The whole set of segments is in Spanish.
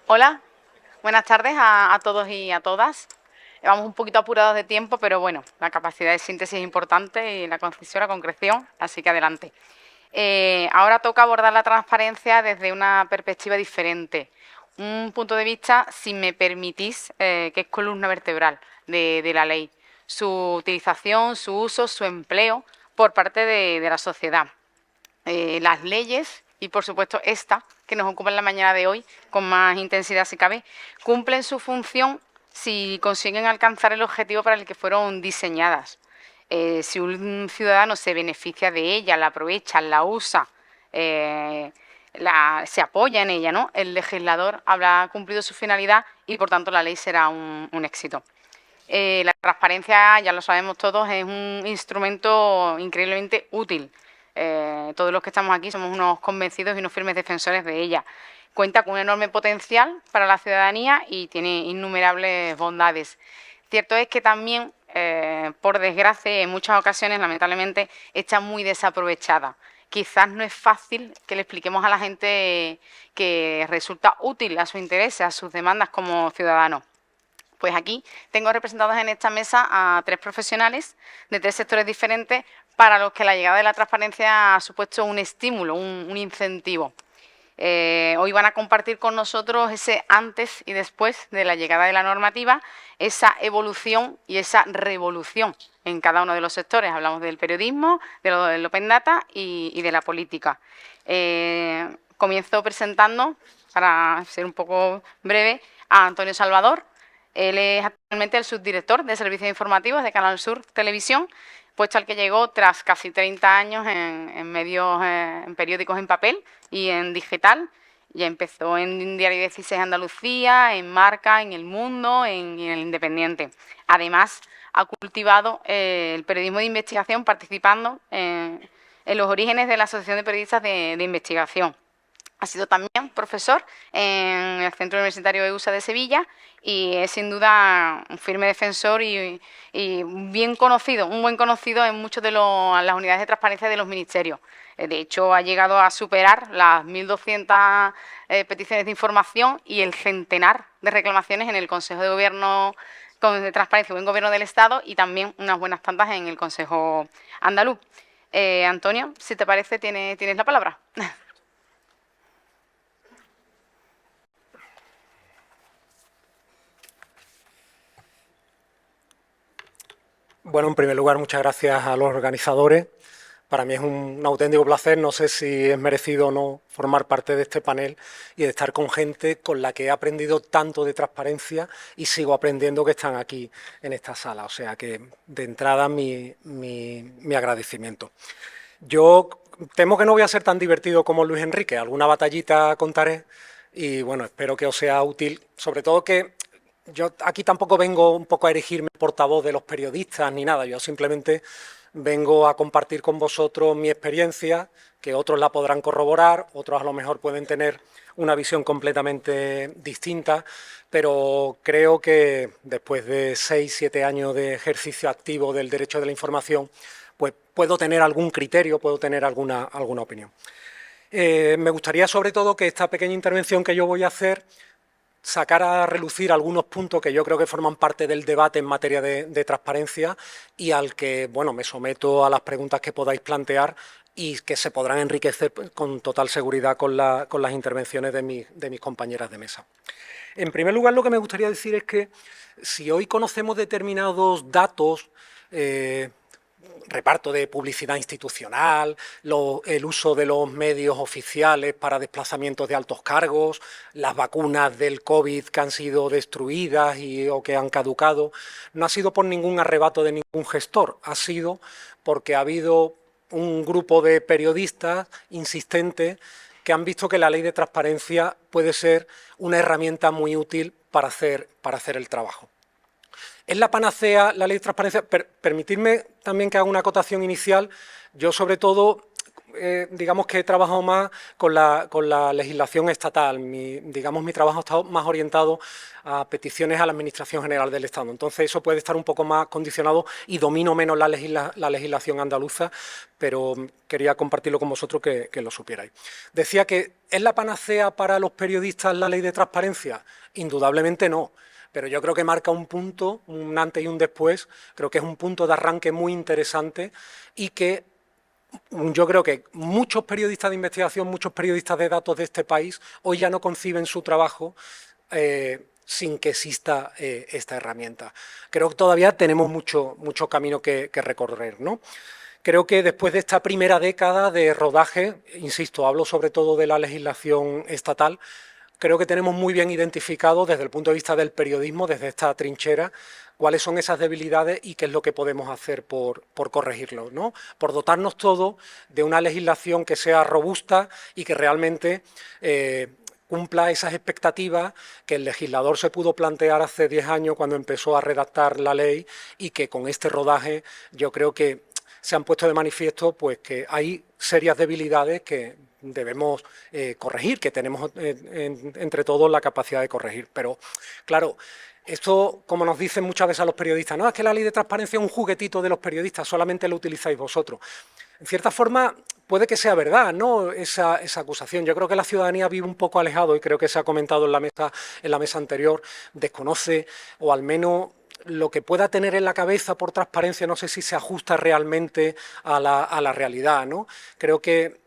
Hola, buenas tardes a todos y a todas. Vamos un poquito apurados de tiempo, pero bueno, la capacidad de síntesis es importante y la concisión, la concreción, así que adelante. Ahora toca abordar la transparencia desde una perspectiva diferente, un punto de vista, si me permitís, que es columna vertebral de la ley, su utilización, su uso, su empleo por parte de la sociedad. Las leyes y, por supuesto, esta, que nos ocupa en la mañana de hoy, con más intensidad si cabe, cumplen su función si consiguen alcanzar el objetivo para el que fueron diseñadas. Si un ciudadano se beneficia de ella, la aprovecha, la usa, se apoya en ella, ¿no? El legislador habrá cumplido su finalidad y, por tanto, la ley será un éxito. La transparencia, ya lo sabemos todos, es un instrumento increíblemente útil. Todos los que estamos aquí somos unos convencidos y unos firmes defensores de ella. Cuenta con un enorme potencial para la ciudadanía y tiene innumerables bondades. Cierto es que también, por desgracia, en muchas ocasiones, lamentablemente, está muy desaprovechada. Quizás no es fácil que le expliquemos a la gente que resulta útil a sus intereses, a sus demandas como ciudadanos. Pues aquí tengo representados en esta mesa a 3 profesionales de 3 sectores diferentes para los que la llegada de la transparencia ha supuesto un estímulo, un incentivo. Hoy van a compartir con nosotros ese antes y después de la llegada de la normativa, esa evolución y esa revolución en cada uno de los sectores. Hablamos del periodismo, del open data y de la política. Comienzo presentando, para ser un poco breve, a Antonio Salvador. Él es actualmente el subdirector de Servicios Informativos de Canal Sur Televisión, puesto al que llegó tras casi 30 años en medios, en periódicos en papel y en digital. Ya empezó en Diario 16 Andalucía, en Marca, en El Mundo, en El Independiente. Además, ha cultivado el periodismo de investigación participando en los orígenes de la Asociación de Periodistas de Investigación. Ha sido también profesor en el Centro Universitario EUSA de Sevilla y es sin duda un firme defensor y bien conocido, un buen conocido en muchas de las unidades de transparencia de los ministerios. De hecho, ha llegado a superar las 1.200 peticiones de información y el centenar de reclamaciones en el Consejo de Gobierno de Transparencia y Buen Gobierno del Estado y también unas buenas tantas en el Consejo Andaluz. Antonio, si te parece, tienes la palabra. Bueno, en primer lugar, muchas gracias a los organizadores. Para mí es un auténtico placer, no sé si es merecido o no formar parte de este panel y de estar con gente con la que he aprendido tanto de transparencia y sigo aprendiendo que están aquí en esta sala. O sea que, de entrada, mi agradecimiento. Yo temo que no voy a ser tan divertido como Luis Enrique, alguna batallita contaré y, bueno, espero que os sea útil, sobre todo que yo aquí tampoco vengo un poco a erigirme portavoz de los periodistas ni nada, yo simplemente vengo a compartir con vosotros mi experiencia, que otros la podrán corroborar, otros a lo mejor pueden tener una visión completamente distinta, pero creo que después de 6 o 7 años de ejercicio activo del derecho de la información, pues puedo tener algún criterio, puedo tener alguna opinión. Me gustaría sobre todo que esta pequeña intervención que yo voy a hacer sacar a relucir algunos puntos que yo creo que forman parte del debate en materia de transparencia y al que, bueno, me someto a las preguntas que podáis plantear y que se podrán enriquecer con total seguridad con las intervenciones de mis compañeras de mesa. En primer lugar, lo que me gustaría decir es que si hoy conocemos determinados datos, reparto de publicidad institucional, el uso de los medios oficiales para desplazamientos de altos cargos, las vacunas del COVID que han sido destruidas o que han caducado, no ha sido por ningún arrebato de ningún gestor, ha sido porque ha habido un grupo de periodistas insistentes que han visto que la ley de transparencia puede ser una herramienta muy útil para hacer el trabajo. ¿Es la panacea la ley de transparencia? Permitidme también que haga una acotación inicial. Yo, sobre todo, digamos que he trabajado más con la legislación estatal. Digamos, mi trabajo ha estado más orientado a peticiones a la Administración General del Estado. Entonces, eso puede estar un poco más condicionado y domino menos la legislación andaluza, pero quería compartirlo con vosotros que lo supierais. Decía que ¿es la panacea para los periodistas la ley de transparencia? Indudablemente no. Pero yo creo que marca un punto, un antes y un después, creo que es un punto de arranque muy interesante y que yo creo que muchos periodistas de investigación, muchos periodistas de datos de este país, hoy ya no conciben su trabajo sin que exista esta herramienta. Creo que todavía tenemos mucho camino que recorrer, ¿no? Creo que después de esta primera década de rodaje, insisto, hablo sobre todo de la legislación estatal, creo que tenemos muy bien identificado desde el punto de vista del periodismo, desde esta trinchera, cuáles son esas debilidades y qué es lo que podemos hacer por corregirlo, ¿no? Por dotarnos todos de una legislación que sea robusta y que realmente cumpla esas expectativas que el legislador se pudo plantear hace 10 años cuando empezó a redactar la ley y que con este rodaje yo creo que se han puesto de manifiesto pues que hay serias debilidades que debemos corregir, que tenemos entre todos la capacidad de corregir. Pero, claro, esto, como nos dicen muchas veces a los periodistas, no, es que la ley de transparencia es un juguetito de los periodistas, solamente lo utilizáis vosotros. En cierta forma, puede que sea verdad, ¿no?, esa acusación. Yo creo que la ciudadanía vive un poco alejado, y creo que se ha comentado en la mesa anterior, desconoce, o al menos lo que pueda tener en la cabeza por transparencia, no sé si se ajusta realmente a la realidad, ¿no? Creo que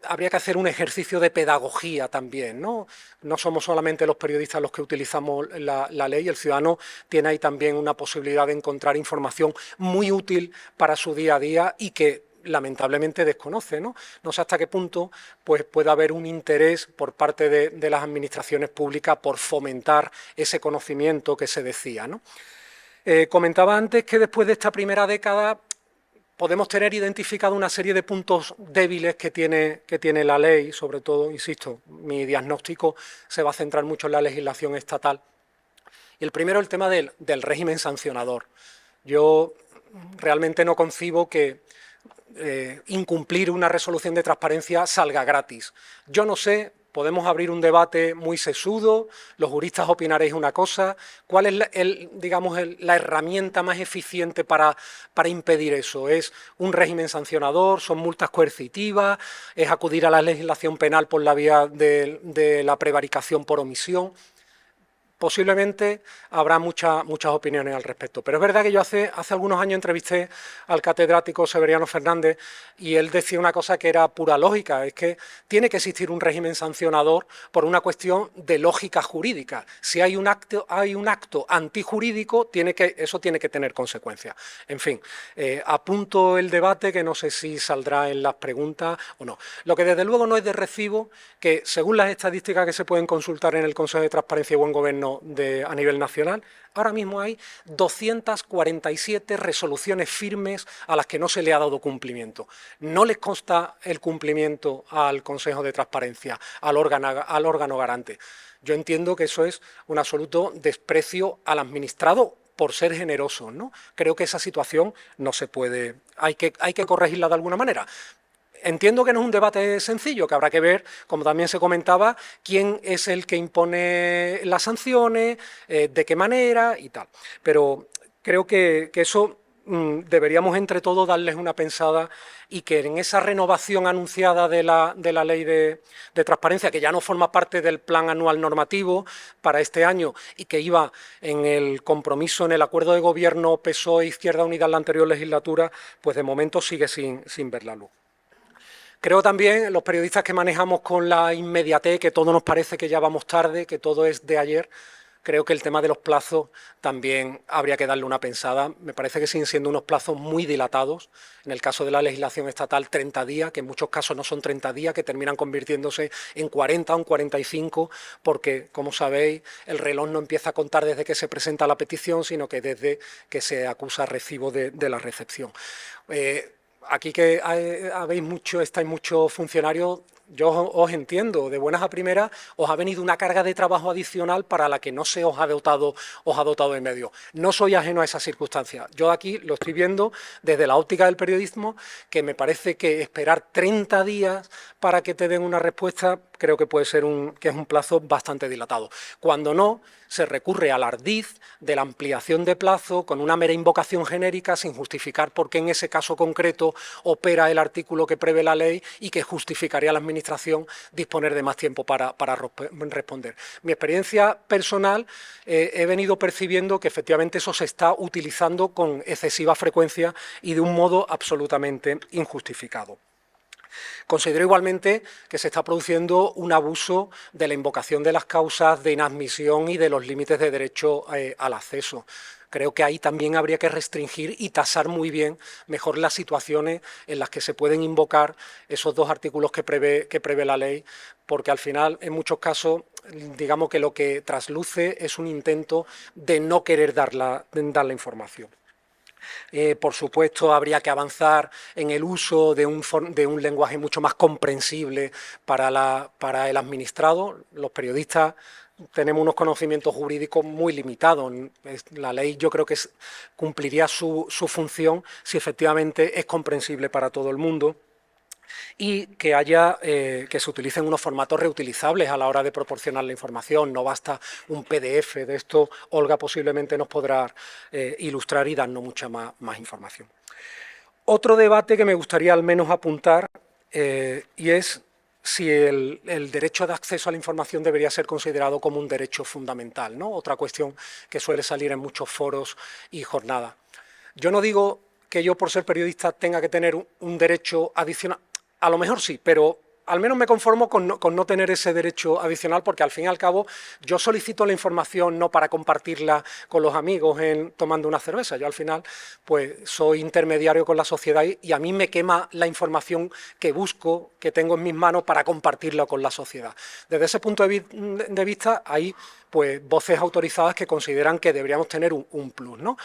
habría que hacer un ejercicio de pedagogía también, ¿no? No somos solamente los periodistas los que utilizamos la ley, el ciudadano tiene ahí también una posibilidad de encontrar información muy útil para su día a día y que lamentablemente desconoce, ¿no? No sé hasta qué punto pues, puede haber un interés por parte de las administraciones públicas por fomentar ese conocimiento que se decía, ¿no? Comentaba antes que después de esta primera década podemos tener identificado una serie de puntos débiles que tiene la ley, sobre todo, insisto, mi diagnóstico se va a centrar mucho en la legislación estatal. Y el primero, el tema del régimen sancionador. Yo realmente no concibo que incumplir una resolución de transparencia salga gratis. Yo no sé, podemos abrir un debate muy sesudo, los juristas opinaréis una cosa, ¿cuál es la herramienta más eficiente para impedir eso? ¿Es un régimen sancionador? ¿Son multas coercitivas? ¿Es acudir a la legislación penal por la vía de la prevaricación por omisión? Posiblemente habrá muchas opiniones al respecto, pero es verdad que yo hace algunos años entrevisté al catedrático Severiano Fernández y él decía una cosa que era pura lógica, es que tiene que existir un régimen sancionador por una cuestión de lógica jurídica. Si hay un acto antijurídico, eso tiene que tener consecuencias. En fin, apunto el debate que no sé si saldrá en las preguntas o no. Lo que desde luego no es de recibo que, según las estadísticas que se pueden consultar en el Consejo de Transparencia y Buen Gobierno a nivel nacional, ahora mismo hay 247 resoluciones firmes a las que no se le ha dado cumplimiento. No les consta el cumplimiento al Consejo de Transparencia, al órgano garante. Yo entiendo que eso es un absoluto desprecio al administrado por ser generoso, ¿no? Creo que esa situación no se puede, hay que corregirla de alguna manera. Entiendo que no es un debate sencillo, que habrá que ver, como también se comentaba, quién es el que impone las sanciones, de qué manera y tal. Pero creo que eso deberíamos entre todos darles una pensada y que en esa renovación anunciada de la ley de transparencia, que ya no forma parte del plan anual normativo para este año y que iba en el compromiso, en el acuerdo de gobierno PSOE-Izquierda Unida en la anterior legislatura, pues de momento sigue sin ver la luz. Creo también, los periodistas que manejamos con la inmediatez, que todo nos parece que ya vamos tarde, que todo es de ayer, creo que el tema de los plazos también habría que darle una pensada. Me parece que siguen siendo unos plazos muy dilatados. En el caso de la legislación estatal, 30 días, que en muchos casos no son 30 días, que terminan convirtiéndose en 40 o en 45, porque, como sabéis, el reloj no empieza a contar desde que se presenta la petición, sino que desde que se acusa recibo de la recepción. Aquí que estáis muchos funcionarios, yo os entiendo, de buenas a primeras os ha venido una carga de trabajo adicional para la que no se os ha dotado de medios. No soy ajeno a esas circunstancias. Yo aquí lo estoy viendo desde la óptica del periodismo, que me parece que esperar 30 días para que te den una respuesta creo que puede ser que es un plazo bastante dilatado. Cuando no, se recurre al ardiz de la ampliación de plazo con una mera invocación genérica sin justificar por qué en ese caso concreto opera el artículo que prevé la ley y que justificaría a la Administración disponer de más tiempo para responder. Mi experiencia personal, he venido percibiendo que efectivamente eso se está utilizando con excesiva frecuencia y de un modo absolutamente injustificado. Considero igualmente que se está produciendo un abuso de la invocación de las causas de inadmisión y de los límites de derecho al acceso. Creo que ahí también habría que restringir y tasar muy bien mejor las situaciones en las que se pueden invocar esos dos artículos que prevé la ley, porque al final, en muchos casos, digamos que lo que trasluce es un intento de no querer dar la información. Por supuesto, habría que avanzar en el uso de un lenguaje mucho más comprensible para el administrado. Los periodistas tenemos unos conocimientos jurídicos muy limitados. La ley yo creo que cumpliría su función si efectivamente es comprensible para todo el mundo, y que se utilicen unos formatos reutilizables a la hora de proporcionar la información. No basta un PDF, de esto Olga posiblemente nos podrá ilustrar y darnos mucha más información. Otro debate que me gustaría al menos apuntar y es si el derecho de acceso a la información debería ser considerado como un derecho fundamental, ¿no? Otra cuestión que suele salir en muchos foros y jornadas. Yo no digo que yo, por ser periodista, tenga que tener un derecho adicional. A lo mejor sí, pero al menos me conformo con no tener ese derecho adicional, porque al fin y al cabo yo solicito la información no para compartirla con los amigos tomando una cerveza. Yo al final pues soy intermediario con la sociedad y a mí me quema la información que busco, que tengo en mis manos para compartirla con la sociedad. Desde ese punto de vista hay pues voces autorizadas que consideran que deberíamos tener un plus, ¿no?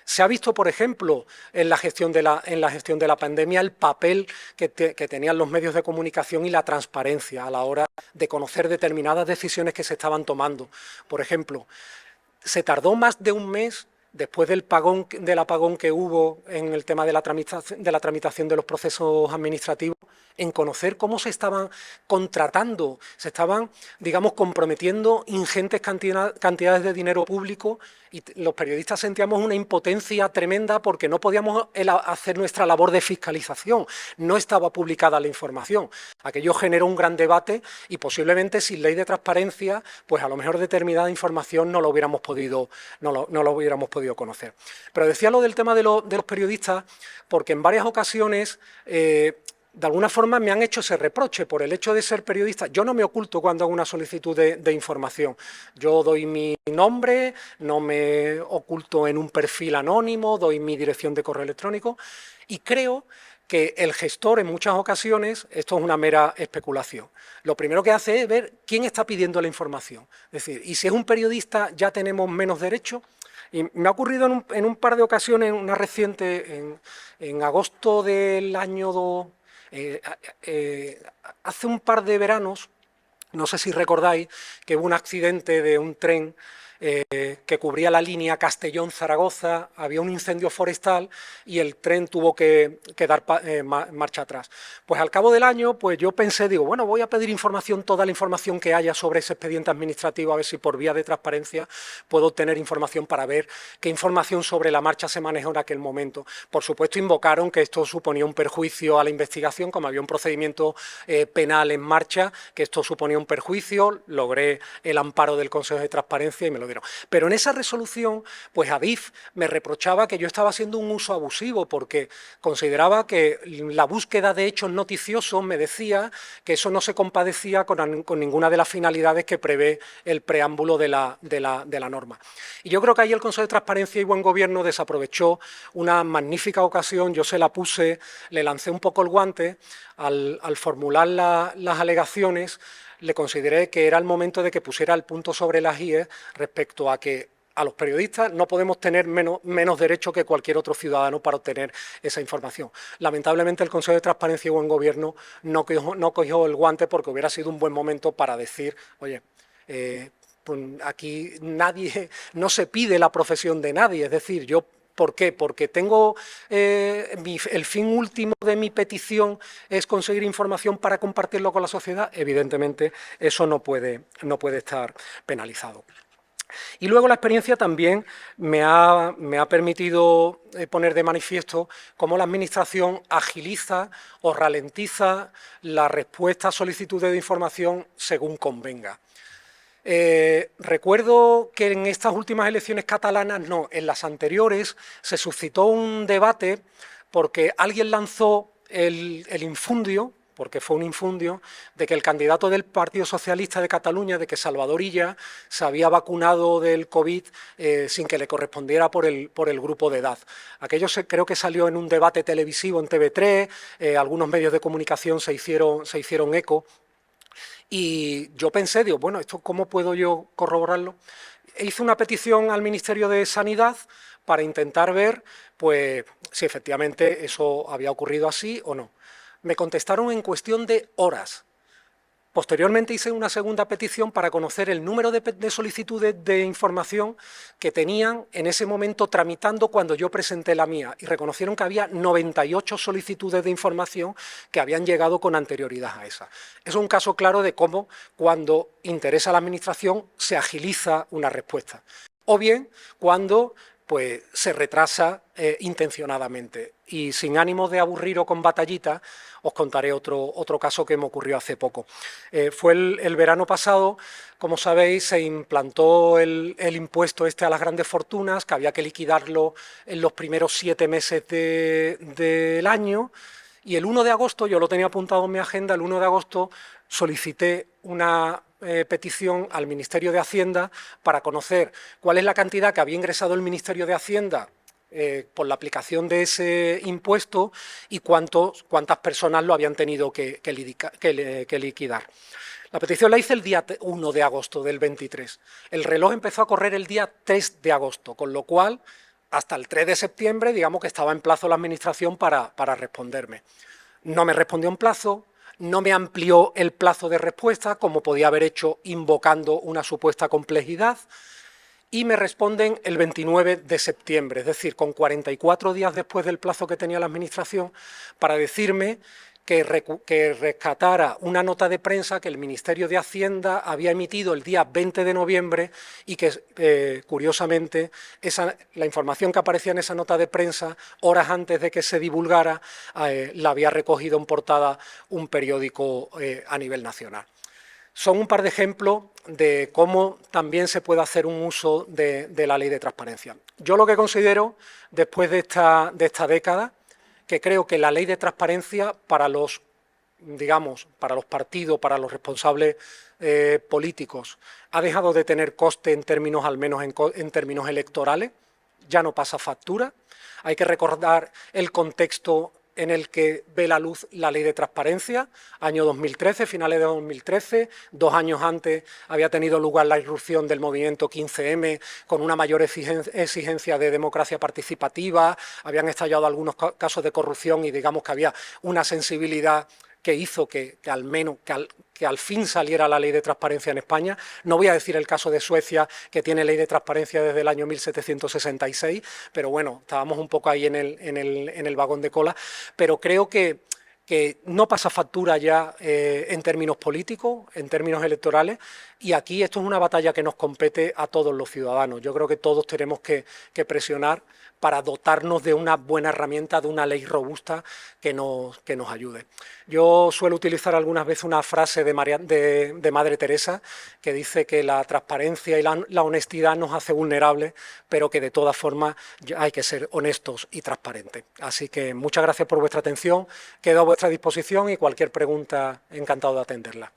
Se ha visto, por ejemplo, en la gestión de la pandemia el papel que tenían los medios de comunicación y la transparencia a la hora de conocer determinadas decisiones que se estaban tomando. Por ejemplo, se tardó más de un mes después del apagón que hubo en el tema de la tramitación de los procesos administrativos, en conocer cómo se estaban contratando, se estaban, digamos, comprometiendo ingentes cantidades de dinero público, y los periodistas sentíamos una impotencia tremenda porque no podíamos hacer nuestra labor de fiscalización, no estaba publicada la información. Aquello generó un gran debate y posiblemente sin ley de transparencia, pues a lo mejor determinada información no lo hubiéramos podido conocer. Pero decía lo del tema de los periodistas porque en varias ocasiones de alguna forma me han hecho ese reproche por el hecho de ser periodista. Yo no me oculto cuando hago una solicitud de información. Yo doy mi nombre, no me oculto en un perfil anónimo, doy mi dirección de correo electrónico y creo que el gestor en muchas ocasiones, esto es una mera especulación, lo primero que hace es ver quién está pidiendo la información. Es decir, y si es un periodista ya tenemos menos derechos. Y me ha ocurrido en un par de ocasiones, una reciente, en agosto del año hace un par de veranos, no sé si recordáis, que hubo un accidente de un tren que cubría la línea Castellón-Zaragoza, había un incendio forestal y el tren tuvo que dar marcha atrás. Pues al cabo del año, pues yo pensé, digo, bueno, voy a pedir información, toda la información que haya sobre ese expediente administrativo, a ver si por vía de transparencia puedo obtener información para ver qué información sobre la marcha se manejó en aquel momento. Por supuesto, invocaron que esto suponía un perjuicio a la investigación, como había un procedimiento penal en marcha, que esto suponía un perjuicio, logré el amparo del Consejo de Transparencia y me lo dieron. Pero en esa resolución, pues Adif me reprochaba que yo estaba haciendo un uso abusivo porque consideraba que la búsqueda de hechos noticiosos me decía que eso no se compadecía con ninguna de las finalidades que prevé el preámbulo de la norma. Y yo creo que ahí el Consejo de Transparencia y Buen Gobierno desaprovechó una magnífica ocasión. Yo se la puse, le lancé un poco el guante al formular las alegaciones. Le consideré que era el momento de que pusiera el punto sobre las IES respecto a que a los periodistas no podemos tener menos derecho que cualquier otro ciudadano para obtener esa información. Lamentablemente el Consejo de Transparencia y Buen Gobierno no cogió el guante porque hubiera sido un buen momento para decir, oye, pues aquí no se pide la profesión de nadie, es decir, yo... ¿Por qué? Porque tengo el fin último de mi petición es conseguir información para compartirlo con la sociedad. Evidentemente, eso no puede estar penalizado. Y luego la experiencia también me ha permitido poner de manifiesto cómo la Administración agiliza o ralentiza la respuesta a solicitudes de información según convenga. Recuerdo que en estas últimas elecciones catalanas, no, en las anteriores, se suscitó un debate porque alguien lanzó el infundio, porque fue un infundio, de que el candidato del Partido Socialista de Cataluña, de que Salvador Illa, se había vacunado del COVID sin que le correspondiera por el grupo de edad. Aquello creo que salió en un debate televisivo en TV3, algunos medios de comunicación se hicieron eco. Y yo pensé, digo, bueno, ¿esto cómo puedo yo corroborarlo? Hice una petición al Ministerio de Sanidad para intentar ver pues, si efectivamente eso había ocurrido así o no. Me contestaron en cuestión de horas. Posteriormente hice una segunda petición para conocer el número de solicitudes de información que tenían en ese momento tramitando cuando yo presenté la mía y reconocieron que había 98 solicitudes de información que habían llegado con anterioridad a esa. Eso es un caso claro de cómo cuando interesa a la Administración se agiliza una respuesta o bien cuando pues, se retrasa intencionadamente. Y sin ánimo de aburrir o con batallitas, os contaré otro caso que me ocurrió hace poco. Fue el verano pasado, como sabéis, se implantó el impuesto a las grandes fortunas, que había que liquidarlo en los primeros 7 meses del año, y el 1 de agosto, yo lo tenía apuntado en mi agenda, el 1 de agosto solicité una petición al Ministerio de Hacienda para conocer cuál es la cantidad que había ingresado el Ministerio de Hacienda por la aplicación de ese impuesto y cuántas personas lo habían tenido que liquidar. La petición la hice el día 1 de agosto del 23. El reloj empezó a correr el día 3 de agosto, con lo cual hasta el 3 de septiembre, digamos que estaba en plazo la Administración para responderme. No me respondió en plazo, no me amplió el plazo de respuesta, como podía haber hecho invocando una supuesta complejidad, y me responden el 29 de septiembre, es decir, con 44 días después del plazo que tenía la Administración, para decirme que rescatara una nota de prensa que el Ministerio de Hacienda había emitido el día 20 de noviembre y que, curiosamente, la información que aparecía en esa nota de prensa, horas antes de que se divulgara, la había recogido en portada un periódico a nivel nacional. Son un par de ejemplos de cómo también se puede hacer un uso de la ley de transparencia. Yo lo que considero, después de esta década, que creo que la ley de transparencia para los partidos, para los responsables políticos, ha dejado de tener coste en términos, al menos en términos electorales, ya no pasa factura. Hay que recordar el contexto en el que ve la luz la ley de transparencia, año 2013, finales de 2013, 2 años antes había tenido lugar la irrupción del movimiento 15M con una mayor exigencia de democracia participativa, habían estallado algunos casos de corrupción y digamos que había una sensibilidad que hizo que al fin saliera la ley de transparencia en España. No voy a decir el caso de Suecia, que tiene ley de transparencia desde el año 1766, pero bueno, estábamos un poco ahí en el vagón de cola, pero creo que no pasa factura ya en términos políticos, en términos electorales, y aquí esto es una batalla que nos compete a todos los ciudadanos. Yo creo que todos tenemos que presionar para dotarnos de una buena herramienta, de una ley robusta que nos ayude. Yo suelo utilizar algunas veces una frase de Madre Teresa que dice que la transparencia y la honestidad nos hace vulnerables, pero que de todas formas hay que ser honestos y transparentes. Así que muchas gracias por vuestra atención, quedo a vuestra disposición y cualquier pregunta, encantado de atenderla.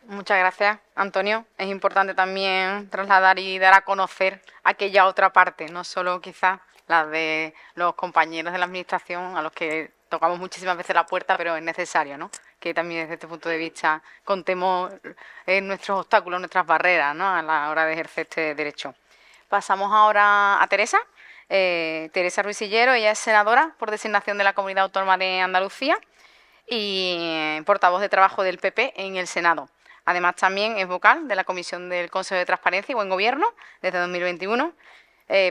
Muchas gracias, Antonio. Es importante también trasladar y dar a conocer aquella otra parte, no solo quizás la de los compañeros de la Administración, a los que tocamos muchísimas veces la puerta, pero es necesario, ¿no?, que también desde este punto de vista contemos nuestros obstáculos, nuestras barreras, ¿no?, a la hora de ejercer este derecho. Pasamos ahora a Teresa. Teresa Ruiz-Sillero, ella es senadora por designación de la Comunidad Autónoma de Andalucía y portavoz de trabajo del PP en el Senado. Además, también es vocal de la Comisión del Consejo de Transparencia y Buen Gobierno desde 2021.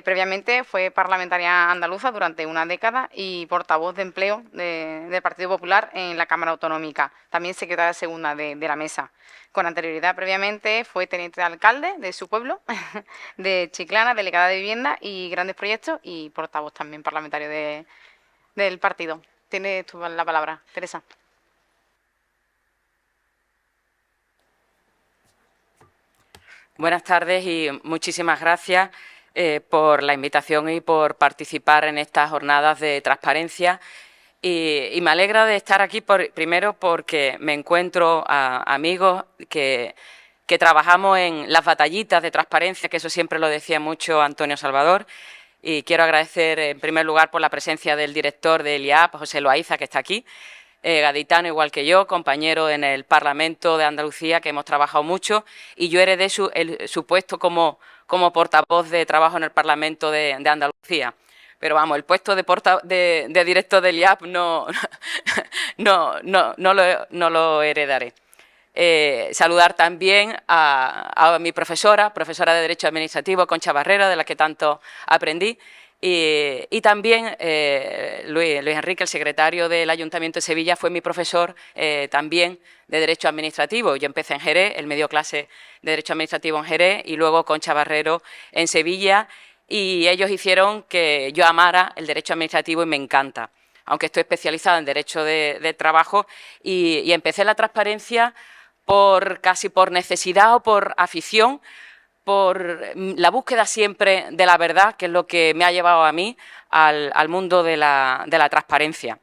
Previamente fue parlamentaria andaluza durante una década y portavoz de empleo del Partido Popular en la Cámara Autonómica. También secretaria segunda de la mesa. Con anterioridad, previamente, fue teniente de alcalde de su pueblo, de Chiclana, delegada de Vivienda y Grandes Proyectos y portavoz también parlamentario del partido. Tienes tú la palabra, Teresa. Buenas tardes y muchísimas gracias por la invitación y por participar en estas jornadas de transparencia. Y me alegra de estar aquí primero porque me encuentro a amigos que trabajamos en las batallitas de transparencia, que eso siempre lo decía mucho Antonio Salvador. Y quiero agradecer en primer lugar por la presencia del director del IAP, José Loaiza, que está aquí, gaditano igual que yo, compañero en el Parlamento de Andalucía, que hemos trabajado mucho, y yo heredé su puesto como portavoz de trabajo en el Parlamento de Andalucía. Pero vamos, el puesto de director del IAP no lo heredaré. Saludar también a mi profesora de Derecho Administrativo, Concha Barrera, de la que tanto aprendí, y también Luis Enrique, el secretario del Ayuntamiento de Sevilla, fue mi profesor también de Derecho Administrativo. Yo empecé en Jerez, él me dio clase de Derecho Administrativo en Jerez y luego Concha Barrero en Sevilla, y ellos hicieron que yo amara el Derecho Administrativo y me encanta, aunque estoy especializada en Derecho de Trabajo, y empecé la transparencia casi por necesidad o por afición, por la búsqueda siempre de la verdad, que es lo que me ha llevado a mí al mundo de la transparencia.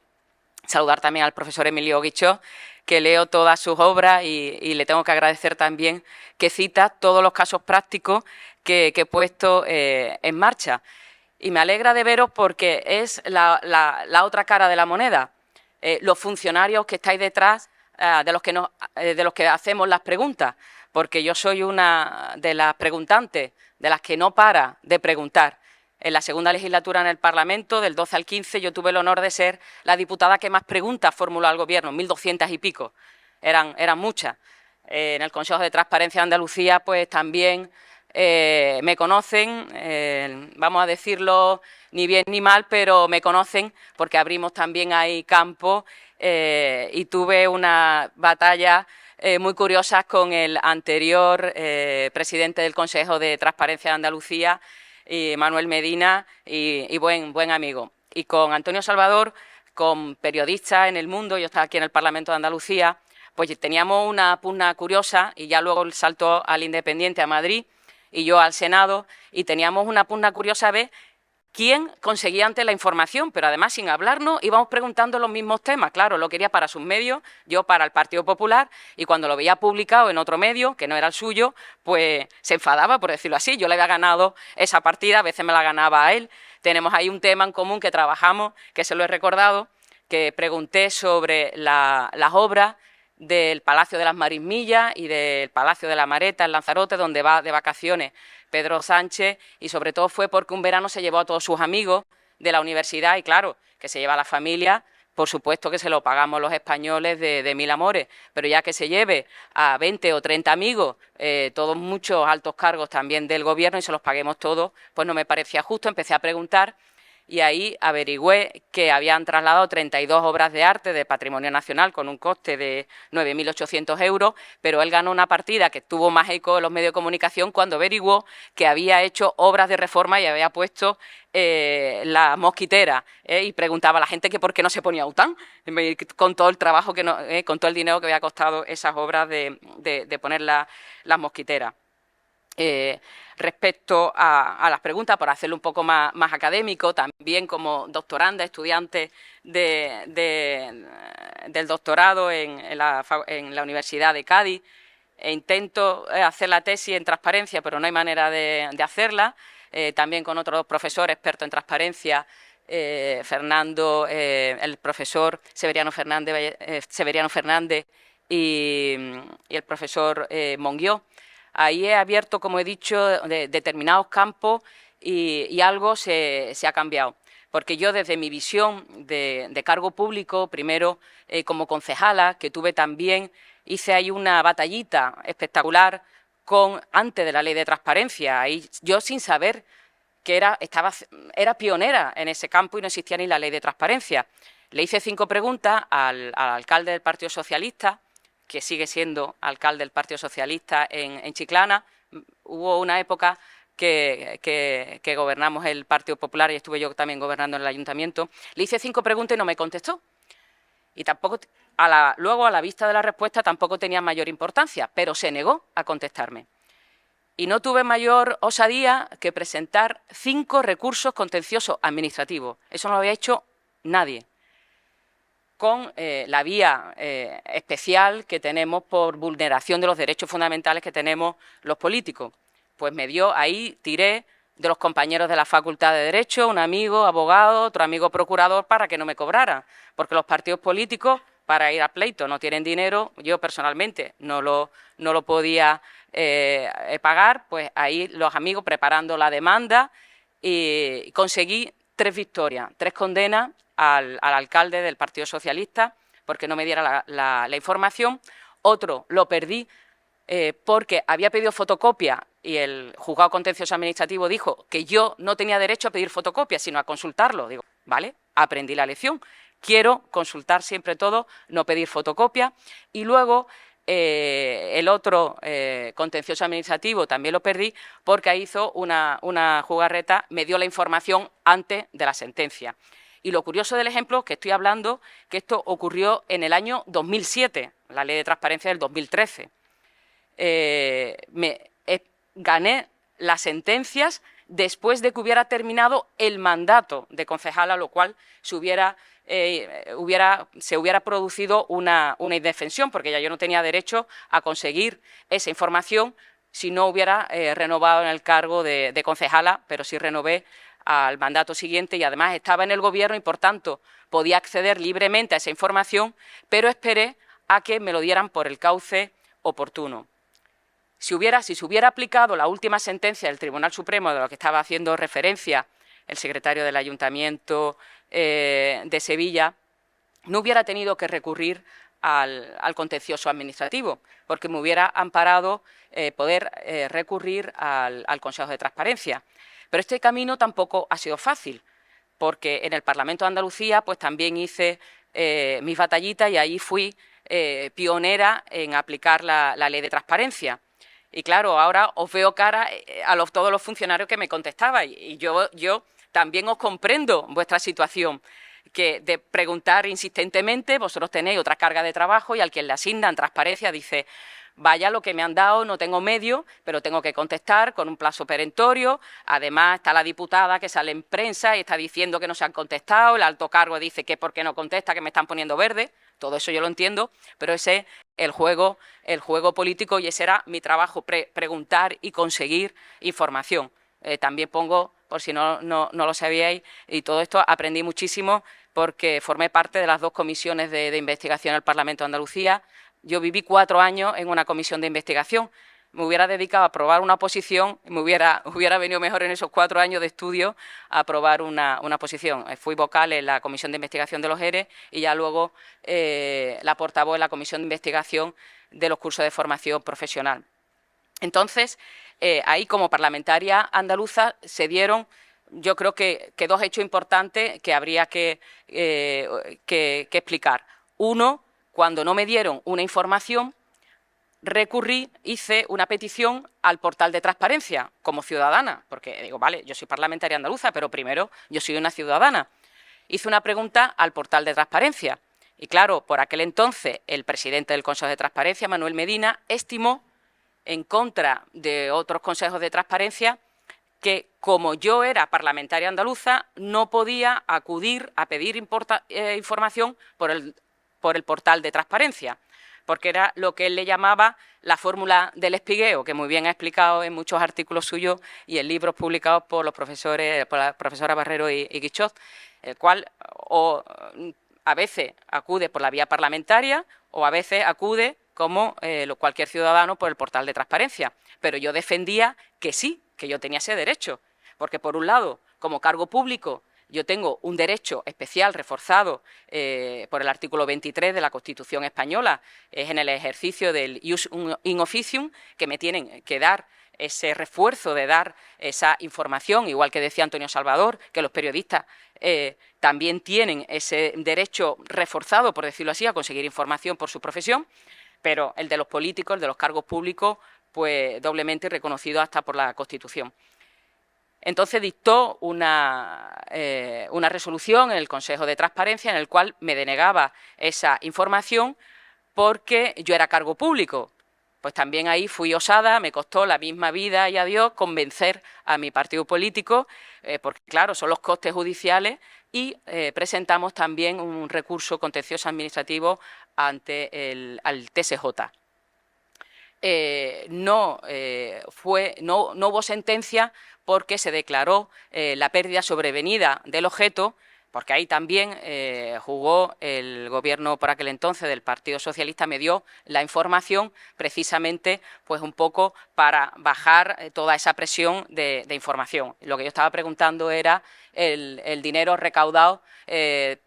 Saludar también al profesor Emilio Guichó, que leo todas sus obras y le tengo que agradecer también que cita todos los casos prácticos que he puesto en marcha. Y me alegra de veros porque es la otra cara de la moneda. Los funcionarios que estáis detrás de los que hacemos las preguntas, porque yo soy una de las preguntantes, de las que no para de preguntar. En la segunda legislatura en el Parlamento, del 12 al 15, yo tuve el honor de ser la diputada que más preguntas formuló al Gobierno, 1.200 y pico, eran muchas. En el Consejo de Transparencia de Andalucía, pues también me conocen, vamos a decirlo ni bien ni mal, pero me conocen porque abrimos también ahí campo y tuve una batalla muy curiosa con el anterior presidente del Consejo de Transparencia de Andalucía, Manuel Medina, y buen amigo. Y con Antonio Salvador, con periodistas en el mundo, yo estaba aquí en el Parlamento de Andalucía, pues teníamos una pugna curiosa y ya luego saltó al Independiente a Madrid y yo al Senado, y teníamos una pugna curiosa a ver quién conseguía antes la información, pero además sin hablarnos íbamos preguntando los mismos temas. Claro, lo quería para sus medios, yo para el Partido Popular, y cuando lo veía publicado en otro medio, que no era el suyo, pues se enfadaba, por decirlo así. Yo le había ganado esa partida, a veces me la ganaba a él. Tenemos ahí un tema en común que trabajamos, que se lo he recordado, que pregunté sobre las obras del Palacio de las Marismillas y del Palacio de la Mareta en Lanzarote, donde va de vacaciones Pedro Sánchez, y sobre todo fue porque un verano se llevó a todos sus amigos de la universidad, y claro, que se lleva a la familia, por supuesto que se lo pagamos los españoles de mil amores, pero ya que se lleve a 20 o 30 amigos, todos muchos altos cargos también del Gobierno, y se los paguemos todos, pues no me parecía justo. Empecé a preguntar y ahí averigüé que habían trasladado 32 obras de arte de Patrimonio Nacional con un coste de 9.800 euros, pero él ganó una partida que tuvo más eco en los medios de comunicación cuando averiguó que había hecho obras de reforma y había puesto la mosquitera, y preguntaba a la gente que por qué no se ponía UTAN, con todo el trabajo, con todo el dinero que había costado esas obras de poner las mosquiteras. Respecto a las preguntas, por hacerlo un poco más académico, también como doctoranda, estudiante del doctorado en la Universidad de Cádiz, intento hacer la tesis en transparencia, pero no hay manera de hacerla, también con otros profesores expertos en transparencia, Fernando, el profesor Severiano Fernández y el profesor Monguió. Ahí he abierto, como he dicho, determinados campos y algo se ha cambiado. Porque yo, desde mi visión de cargo público, primero como concejala, que tuve también, hice ahí una batallita espectacular antes de la Ley de Transparencia, ahí yo sin saber que era pionera en ese campo y no existía ni la Ley de Transparencia. Le hice 5 preguntas al alcalde del Partido Socialista, que sigue siendo alcalde del Partido Socialista en Chiclana. Hubo una época que gobernamos el Partido Popular y estuve yo también gobernando en el Ayuntamiento. Le hice 5 preguntas y no me contestó. Y tampoco, luego, a la vista de la respuesta, tampoco tenía mayor importancia, pero se negó a contestarme. Y no tuve mayor osadía que presentar 5 recursos contenciosos administrativos. Eso no lo había hecho nadie. Con la vía especial que tenemos por vulneración de los derechos fundamentales que tenemos los políticos. Pues ahí tiré de los compañeros de la Facultad de Derecho, un amigo abogado, otro amigo procurador, para que no me cobraran, porque los partidos políticos, para ir a pleito, no tienen dinero. Yo personalmente no lo podía pagar, pues ahí los amigos preparando la demanda, y conseguí 3 victorias, 3 condenas al alcalde del Partido Socialista porque no me diera la información. Otro lo perdí porque había pedido fotocopia y el juzgado contencioso administrativo dijo que yo no tenía derecho a pedir fotocopia, sino a consultarlo. Digo, vale, aprendí la lección, quiero consultar siempre todo, no pedir fotocopia. Y luego el otro contencioso administrativo también lo perdí porque ahí hizo una jugarreta, me dio la información antes de la sentencia. Y lo curioso del ejemplo que estoy hablando, que esto ocurrió en el año 2007, la Ley de Transparencia del 2013. Gané las sentencias después de que hubiera terminado el mandato de concejala, lo cual se hubiera producido una indefensión, porque ya yo no tenía derecho a conseguir esa información si no hubiera renovado en el cargo de concejala, pero sí renové al mandato siguiente y además estaba en el Gobierno y, por tanto, podía acceder libremente a esa información, pero esperé a que me lo dieran por el cauce oportuno. Si se hubiera aplicado la última sentencia del Tribunal Supremo, de lo que estaba haciendo referencia el secretario del Ayuntamiento de Sevilla, no hubiera tenido que recurrir al contencioso administrativo, porque me hubiera amparado poder recurrir al Consejo de Transparencia. Pero este camino tampoco ha sido fácil, porque en el Parlamento de Andalucía pues también hice mis batallitas y ahí fui pionera en aplicar la Ley de Transparencia. Y claro, ahora os veo cara a todos los funcionarios que me contestaban y yo también os comprendo vuestra situación, que de preguntar insistentemente, vosotros tenéis otra carga de trabajo y al quien le asignan transparencia dice, vaya lo que me han dado, no tengo medio, pero tengo que contestar con un plazo perentorio. Además está la diputada que sale en prensa y está diciendo que no se han contestado, el alto cargo dice que por qué no contesta, que me están poniendo verde. Todo eso yo lo entiendo, pero ese es el juego político y ese era mi trabajo, preguntar y conseguir información. También pongo, por si no lo sabíais, y todo esto aprendí muchísimo porque formé parte de las 2 comisiones de investigación del Parlamento de Andalucía. Yo viví 4 años en una comisión de investigación. Me hubiera dedicado a aprobar una oposición, me hubiera venido mejor en esos 4 años de estudio a aprobar una oposición. Fui vocal en la Comisión de Investigación de los ERE y ya luego la portavoz en la Comisión de Investigación de los cursos de formación profesional. Entonces, ahí como parlamentaria andaluza se dieron, yo creo que 2 hechos importantes que habría que explicar. Uno, cuando no me dieron una información, hice una petición al portal de transparencia como ciudadana, porque digo, vale, yo soy parlamentaria andaluza, pero primero yo soy una ciudadana. Hice una pregunta al portal de transparencia y claro, por aquel entonces el presidente del Consejo de Transparencia, Manuel Medina, estimó, en contra de otros consejos de transparencia, que como yo era parlamentaria andaluza no podía acudir a pedir información por el portal de transparencia, porque era lo que él le llamaba la fórmula del espigueo, que muy bien ha explicado en muchos artículos suyos y en libros publicados por la profesora Barrero y Guichot. el cual a veces acude por la vía parlamentaria o a veces acude como cualquier ciudadano por el portal de transparencia. Pero yo defendía que sí, que yo tenía ese derecho, porque por un lado, como cargo público, yo tengo un derecho especial reforzado por el artículo 23 de la Constitución española, es en el ejercicio del ius in officium, que me tienen que dar ese refuerzo de dar esa información, igual que decía Antonio Salvador, que los periodistas también tienen ese derecho reforzado, por decirlo así, a conseguir información por su profesión, pero el de los políticos, el de los cargos públicos, pues doblemente reconocido hasta por la Constitución. Entonces dictó una resolución en el Consejo de Transparencia en el cual me denegaba esa información porque yo era cargo público. Pues también ahí fui osada, me costó la misma vida y adiós convencer a mi partido político, porque claro, son los costes judiciales, y presentamos también un recurso contencioso administrativo ante al TSJ. No hubo sentencia porque se declaró la pérdida sobrevenida del objeto, porque ahí también jugó el gobierno por aquel entonces del Partido Socialista, me dio la información precisamente pues un poco para bajar toda esa presión de información. Lo que yo estaba preguntando era el dinero recaudado de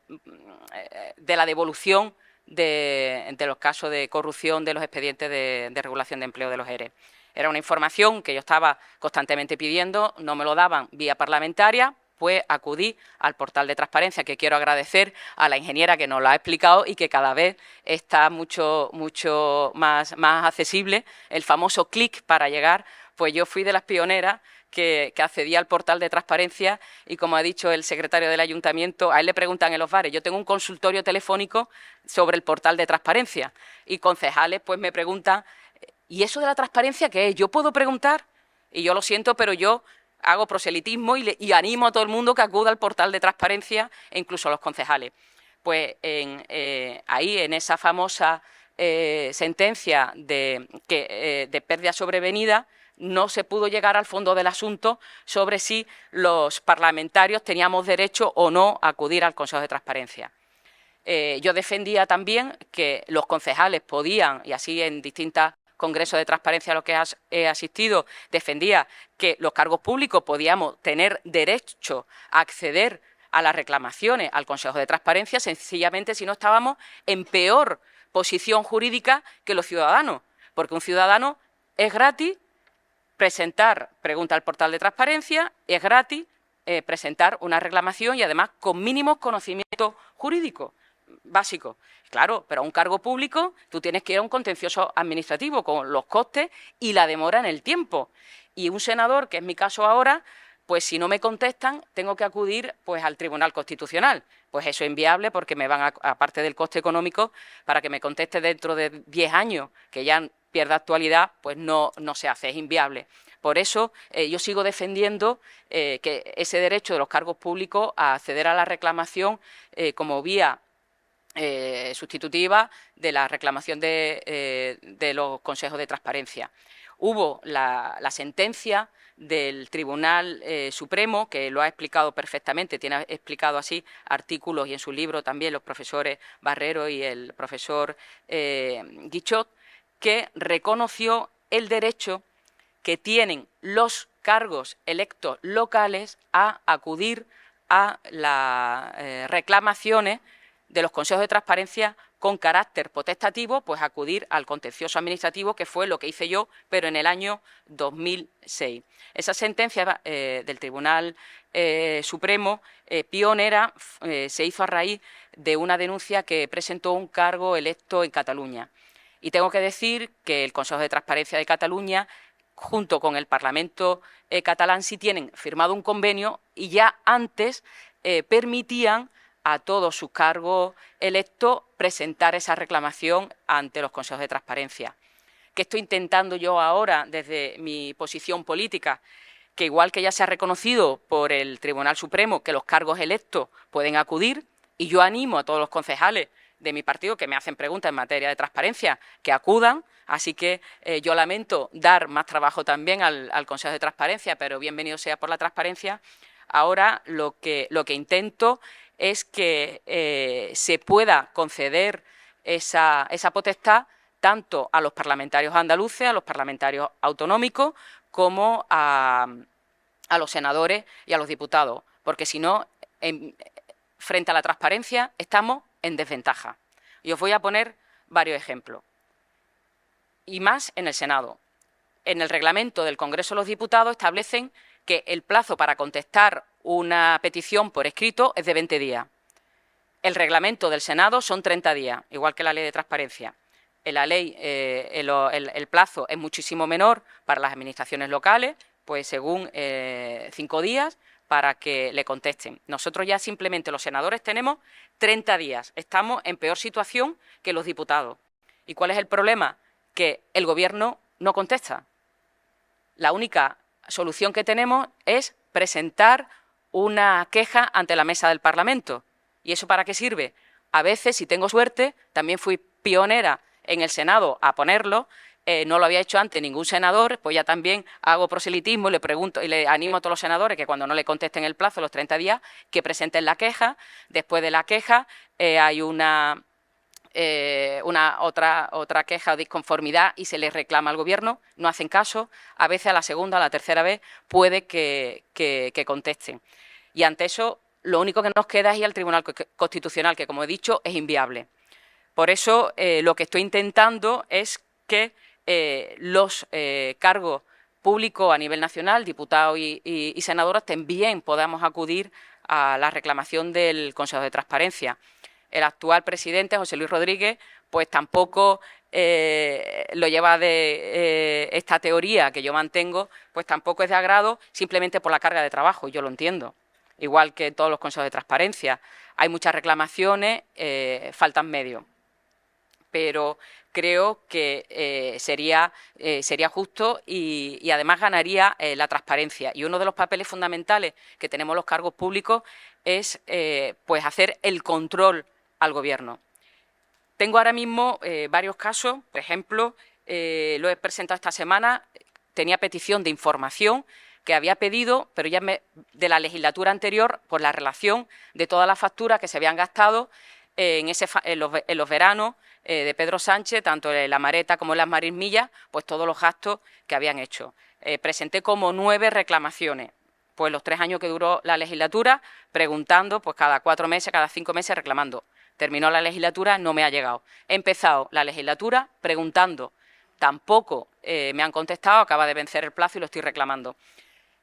la devolución de los casos de corrupción de los expedientes de regulación de empleo de los ERE. Era una información que yo estaba constantemente pidiendo, no me lo daban vía parlamentaria, pues acudí al portal de transparencia, que quiero agradecer a la ingeniera que nos lo ha explicado y que cada vez está mucho más accesible, el famoso clic para llegar. Pues yo fui de las pioneras que accedía al portal de transparencia y, como ha dicho el secretario del ayuntamiento, a él le preguntan en los bares, yo tengo un consultorio telefónico sobre el portal de transparencia y concejales pues me preguntan, ¿y eso de la transparencia qué es? ¿Yo puedo preguntar? Y yo lo siento, pero yo hago proselitismo y animo a todo el mundo que acuda al portal de transparencia e incluso a los concejales. Pues ahí, en esa famosa sentencia de pérdida sobrevenida, no se pudo llegar al fondo del asunto sobre si los parlamentarios teníamos derecho o no a acudir al Consejo de Transparencia. Yo defendía también que los concejales podían, y así en distintos congresos de transparencia a los que he asistido, defendía que los cargos públicos podíamos tener derecho a acceder a las reclamaciones al Consejo de Transparencia, sencillamente si no estábamos en peor posición jurídica que los ciudadanos, porque un ciudadano es gratis presentar pregunta al portal de transparencia, es gratis presentar una reclamación y además con mínimos conocimientos jurídicos básicos. Claro, pero a un cargo público tú tienes que ir a un contencioso administrativo con los costes y la demora en el tiempo. Y un senador, que es mi caso ahora, pues si no me contestan, tengo que acudir pues al Tribunal Constitucional. Pues eso es inviable porque me van, aparte del coste económico, para que me conteste dentro de 10 años, que ya pierda actualidad, pues no se hace, es inviable. Por eso yo sigo defendiendo que ese derecho de los cargos públicos a acceder a la reclamación como vía sustitutiva de la reclamación de los consejos de transparencia. Hubo la sentencia del Tribunal Supremo, que lo ha explicado perfectamente, tiene explicado así artículos y en su libro también los profesores Barrero y el profesor Guichot, que reconoció el derecho que tienen los cargos electos locales a acudir a las reclamaciones de los consejos de transparencia con carácter potestativo, pues acudir al contencioso administrativo, que fue lo que hice yo, pero en el año 2006. Esa sentencia del Tribunal Supremo, pionera, se hizo a raíz de una denuncia que presentó un cargo electo en Cataluña. Y tengo que decir que el Consejo de Transparencia de Cataluña, junto con el Parlamento catalán, sí tienen firmado un convenio y ya antes permitían a todos sus cargos electos presentar esa reclamación ante los consejos de transparencia. ¿Qué estoy intentando yo ahora desde mi posición política? Que igual que ya se ha reconocido por el Tribunal Supremo que los cargos electos pueden acudir, y yo animo a todos los concejales de mi partido que me hacen preguntas en materia de transparencia que acudan, así que yo lamento dar más trabajo también al Consejo de Transparencia, pero bienvenido sea por la transparencia. ahora lo que intento es que se pueda conceder esa potestad tanto a los parlamentarios andaluces, a los parlamentarios autonómicos, como a los senadores y a los diputados, porque si no, frente a la transparencia, estamos en desventaja. Y os voy a poner varios ejemplos, y más en el Senado. En el reglamento del Congreso de los Diputados establecen que el plazo para contestar una petición por escrito es de 20 días. El reglamento del Senado son 30 días, igual que la ley de transparencia. En la ley el plazo es muchísimo menor para las administraciones locales, pues según 5 días para que le contesten. Nosotros ya simplemente los senadores tenemos 30 días. Estamos en peor situación que los diputados. ¿Y cuál es el problema? Que el Gobierno no contesta. La única solución que tenemos es presentar una queja ante la mesa del Parlamento. ¿Y eso para qué sirve? A veces, si tengo suerte, también fui pionera en el Senado a ponerlo, no lo había hecho antes ningún senador, pues ya también hago proselitismo y le pregunto y le animo a todos los senadores que cuando no le contesten el plazo, los 30 días, que presenten la queja. Después de la queja hay otra queja o disconformidad y se les reclama al Gobierno, no hacen caso, a veces a la segunda o a la tercera vez puede que contesten. Y ante eso, lo único que nos queda es ir al Tribunal Constitucional, que, como he dicho, es inviable. Por eso, lo que estoy intentando es que los cargos públicos a nivel nacional, diputados y senadores, también podamos acudir a la reclamación del Consejo de Transparencia. El actual presidente, José Luis Rodríguez, pues tampoco lo lleva de esta teoría que yo mantengo, pues tampoco es de agrado simplemente por la carga de trabajo, yo lo entiendo. Igual que todos los consejos de transparencia. Hay muchas reclamaciones, faltan medios. Pero creo que sería justo y además ganaría la transparencia. Y uno de los papeles fundamentales que tenemos los cargos públicos es pues hacer el control al Gobierno. Tengo ahora mismo varios casos, por ejemplo, lo he presentado esta semana, tenía petición de información que había pedido, pero ya de la legislatura anterior, por la relación de todas las facturas que se habían gastado en los veranos de Pedro Sánchez, tanto en la Mareta como en las Marismillas, pues todos los gastos que habían hecho. Presenté como 9 reclamaciones, pues los 3 años que duró la legislatura, preguntando, pues cada 4 meses, cada 5 meses reclamando. Terminó la legislatura, no me ha llegado. He empezado la legislatura preguntando, tampoco me han contestado, acaba de vencer el plazo y lo estoy reclamando.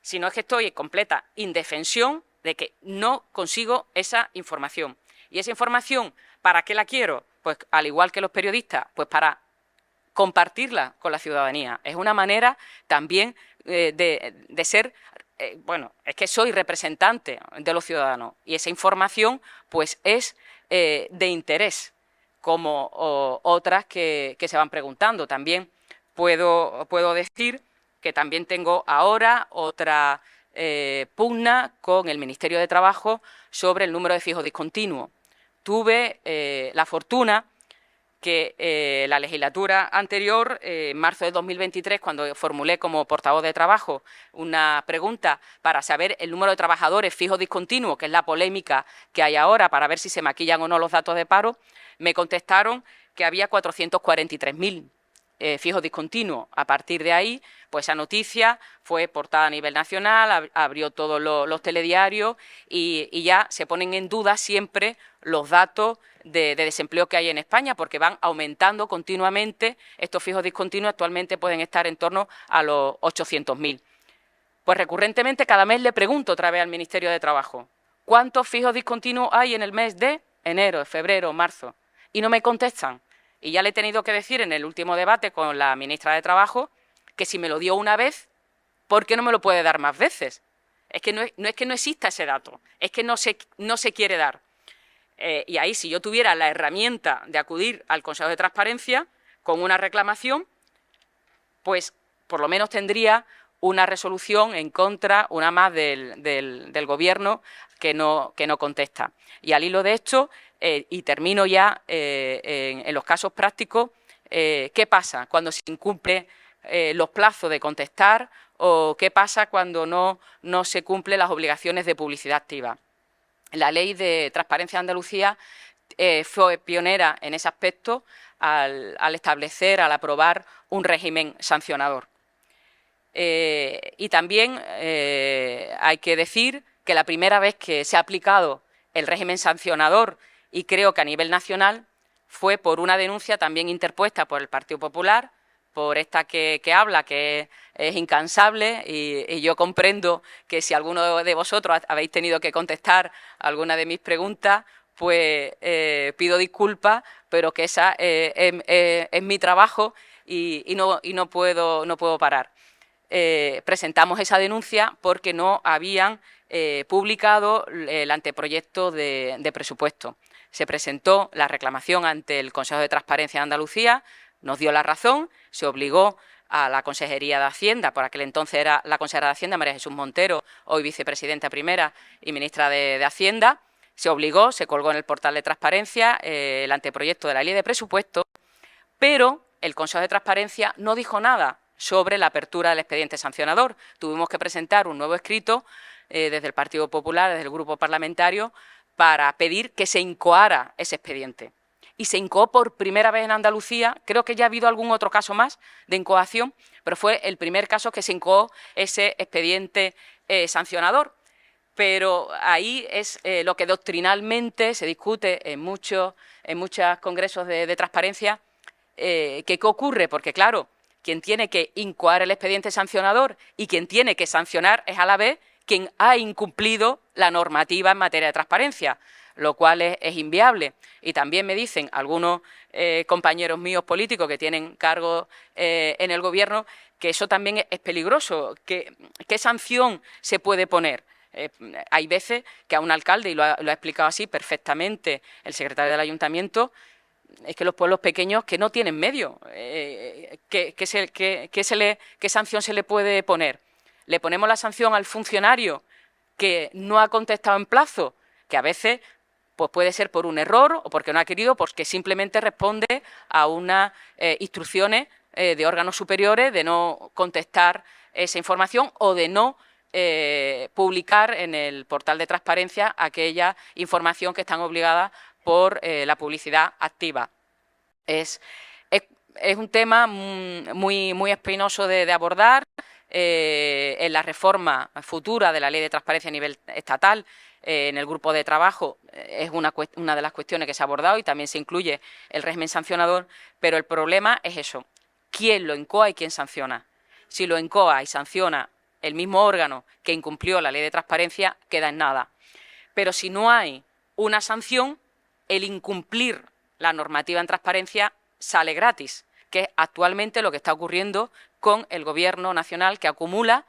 Si no es que estoy en completa indefensión de que no consigo esa información. Y esa información, ¿para qué la quiero? Pues al igual que los periodistas, pues para compartirla con la ciudadanía. Es una manera también de ser, bueno, es que soy representante de los ciudadanos y esa información pues es de interés, como otras que se van preguntando. También puedo decir que también tengo ahora otra pugna con el Ministerio de Trabajo sobre el número de fijos discontinuos. Tuve la fortuna que la legislatura anterior, en marzo de 2023, cuando formulé como portavoz de Trabajo una pregunta para saber el número de trabajadores fijos discontinuos, que es la polémica que hay ahora para ver si se maquillan o no los datos de paro, me contestaron que había 443.000 fijos discontinuos. A partir de ahí, pues esa noticia fue portada a nivel nacional, abrió todos los telediarios y ya se ponen en duda siempre los datos de desempleo que hay en España, porque van aumentando continuamente. Estos fijos discontinuos actualmente pueden estar en torno a los 800.000. Pues recurrentemente cada mes le pregunto otra vez al Ministerio de Trabajo, ¿cuántos fijos discontinuos hay en el mes de enero, febrero, marzo? Y no me contestan. Y ya le he tenido que decir en el último debate con la ministra de Trabajo que si me lo dio una vez, ¿por qué no me lo puede dar más veces? Es que no es que no exista ese dato, es que no se quiere dar. Y ahí, si yo tuviera la herramienta de acudir al Consejo de Transparencia con una reclamación, pues por lo menos tendría una resolución en contra, una más del Gobierno que no contesta. Y al hilo de esto, y termino ya en los casos prácticos, ¿qué pasa cuando se incumple los plazos de contestar o qué pasa cuando no se cumplen las obligaciones de publicidad activa. La Ley de Transparencia de Andalucía fue pionera en ese aspecto al establecer, al aprobar un régimen sancionador. Y también hay que decir que la primera vez que se ha aplicado el régimen sancionador, y creo que a nivel nacional, fue por una denuncia también interpuesta por el Partido Popular, por esta que habla, que es incansable, y yo comprendo que si alguno de vosotros habéis tenido que contestar alguna de mis preguntas, pues pido disculpas, pero que esa es mi trabajo y no puedo parar. Presentamos esa denuncia porque no habían publicado el anteproyecto de presupuesto. Se presentó la reclamación ante el Consejo de Transparencia de Andalucía, nos dio la razón, se obligó a la Consejería de Hacienda, por aquel entonces era la consejera de Hacienda, María Jesús Montero, hoy vicepresidenta primera y ministra de Hacienda, se obligó, se colgó en el portal de transparencia el anteproyecto de la ley de presupuesto, pero el Consejo de Transparencia no dijo nada sobre la apertura del expediente sancionador. Tuvimos que presentar un nuevo escrito desde el Partido Popular, desde el grupo parlamentario, para pedir que se incoara ese expediente. Y se incoó por primera vez en Andalucía, creo que ya ha habido algún otro caso más de incoación, pero fue el primer caso que se incoó ese expediente sancionador. Pero ahí es lo que doctrinalmente se discute en muchos congresos de transparencia. ¿Qué ocurre? Porque, claro, quien tiene que incoar el expediente sancionador y quien tiene que sancionar es a la vez quien ha incumplido la normativa en materia de transparencia, lo cual es inviable. Y también me dicen algunos compañeros míos políticos que tienen cargos en el Gobierno que eso también es peligroso. ¿Qué sanción se puede poner? Hay veces que a un alcalde, y lo ha explicado así perfectamente el secretario del Ayuntamiento, es que los pueblos pequeños que no tienen medios, ¿qué sanción se le puede poner? ¿Le ponemos la sanción al funcionario que no ha contestado en plazo? Que a veces pues puede ser por un error o porque no ha querido, porque simplemente responde a unas instrucciones de órganos superiores de no contestar esa información o de no publicar en el portal de transparencia aquella información que están obligadas por la publicidad activa. Es un tema muy espinoso de abordar. En la reforma futura de la Ley de Transparencia a nivel estatal, en el grupo de trabajo, es una de las cuestiones que se ha abordado y también se incluye el régimen sancionador, pero el problema es eso, ¿quién lo incoa y quién sanciona? Si lo incoa y sanciona el mismo órgano que incumplió la Ley de Transparencia, queda en nada. Pero si no hay una sanción, el incumplir la normativa en transparencia sale gratis, que es actualmente lo que está ocurriendo con el Gobierno nacional, que acumula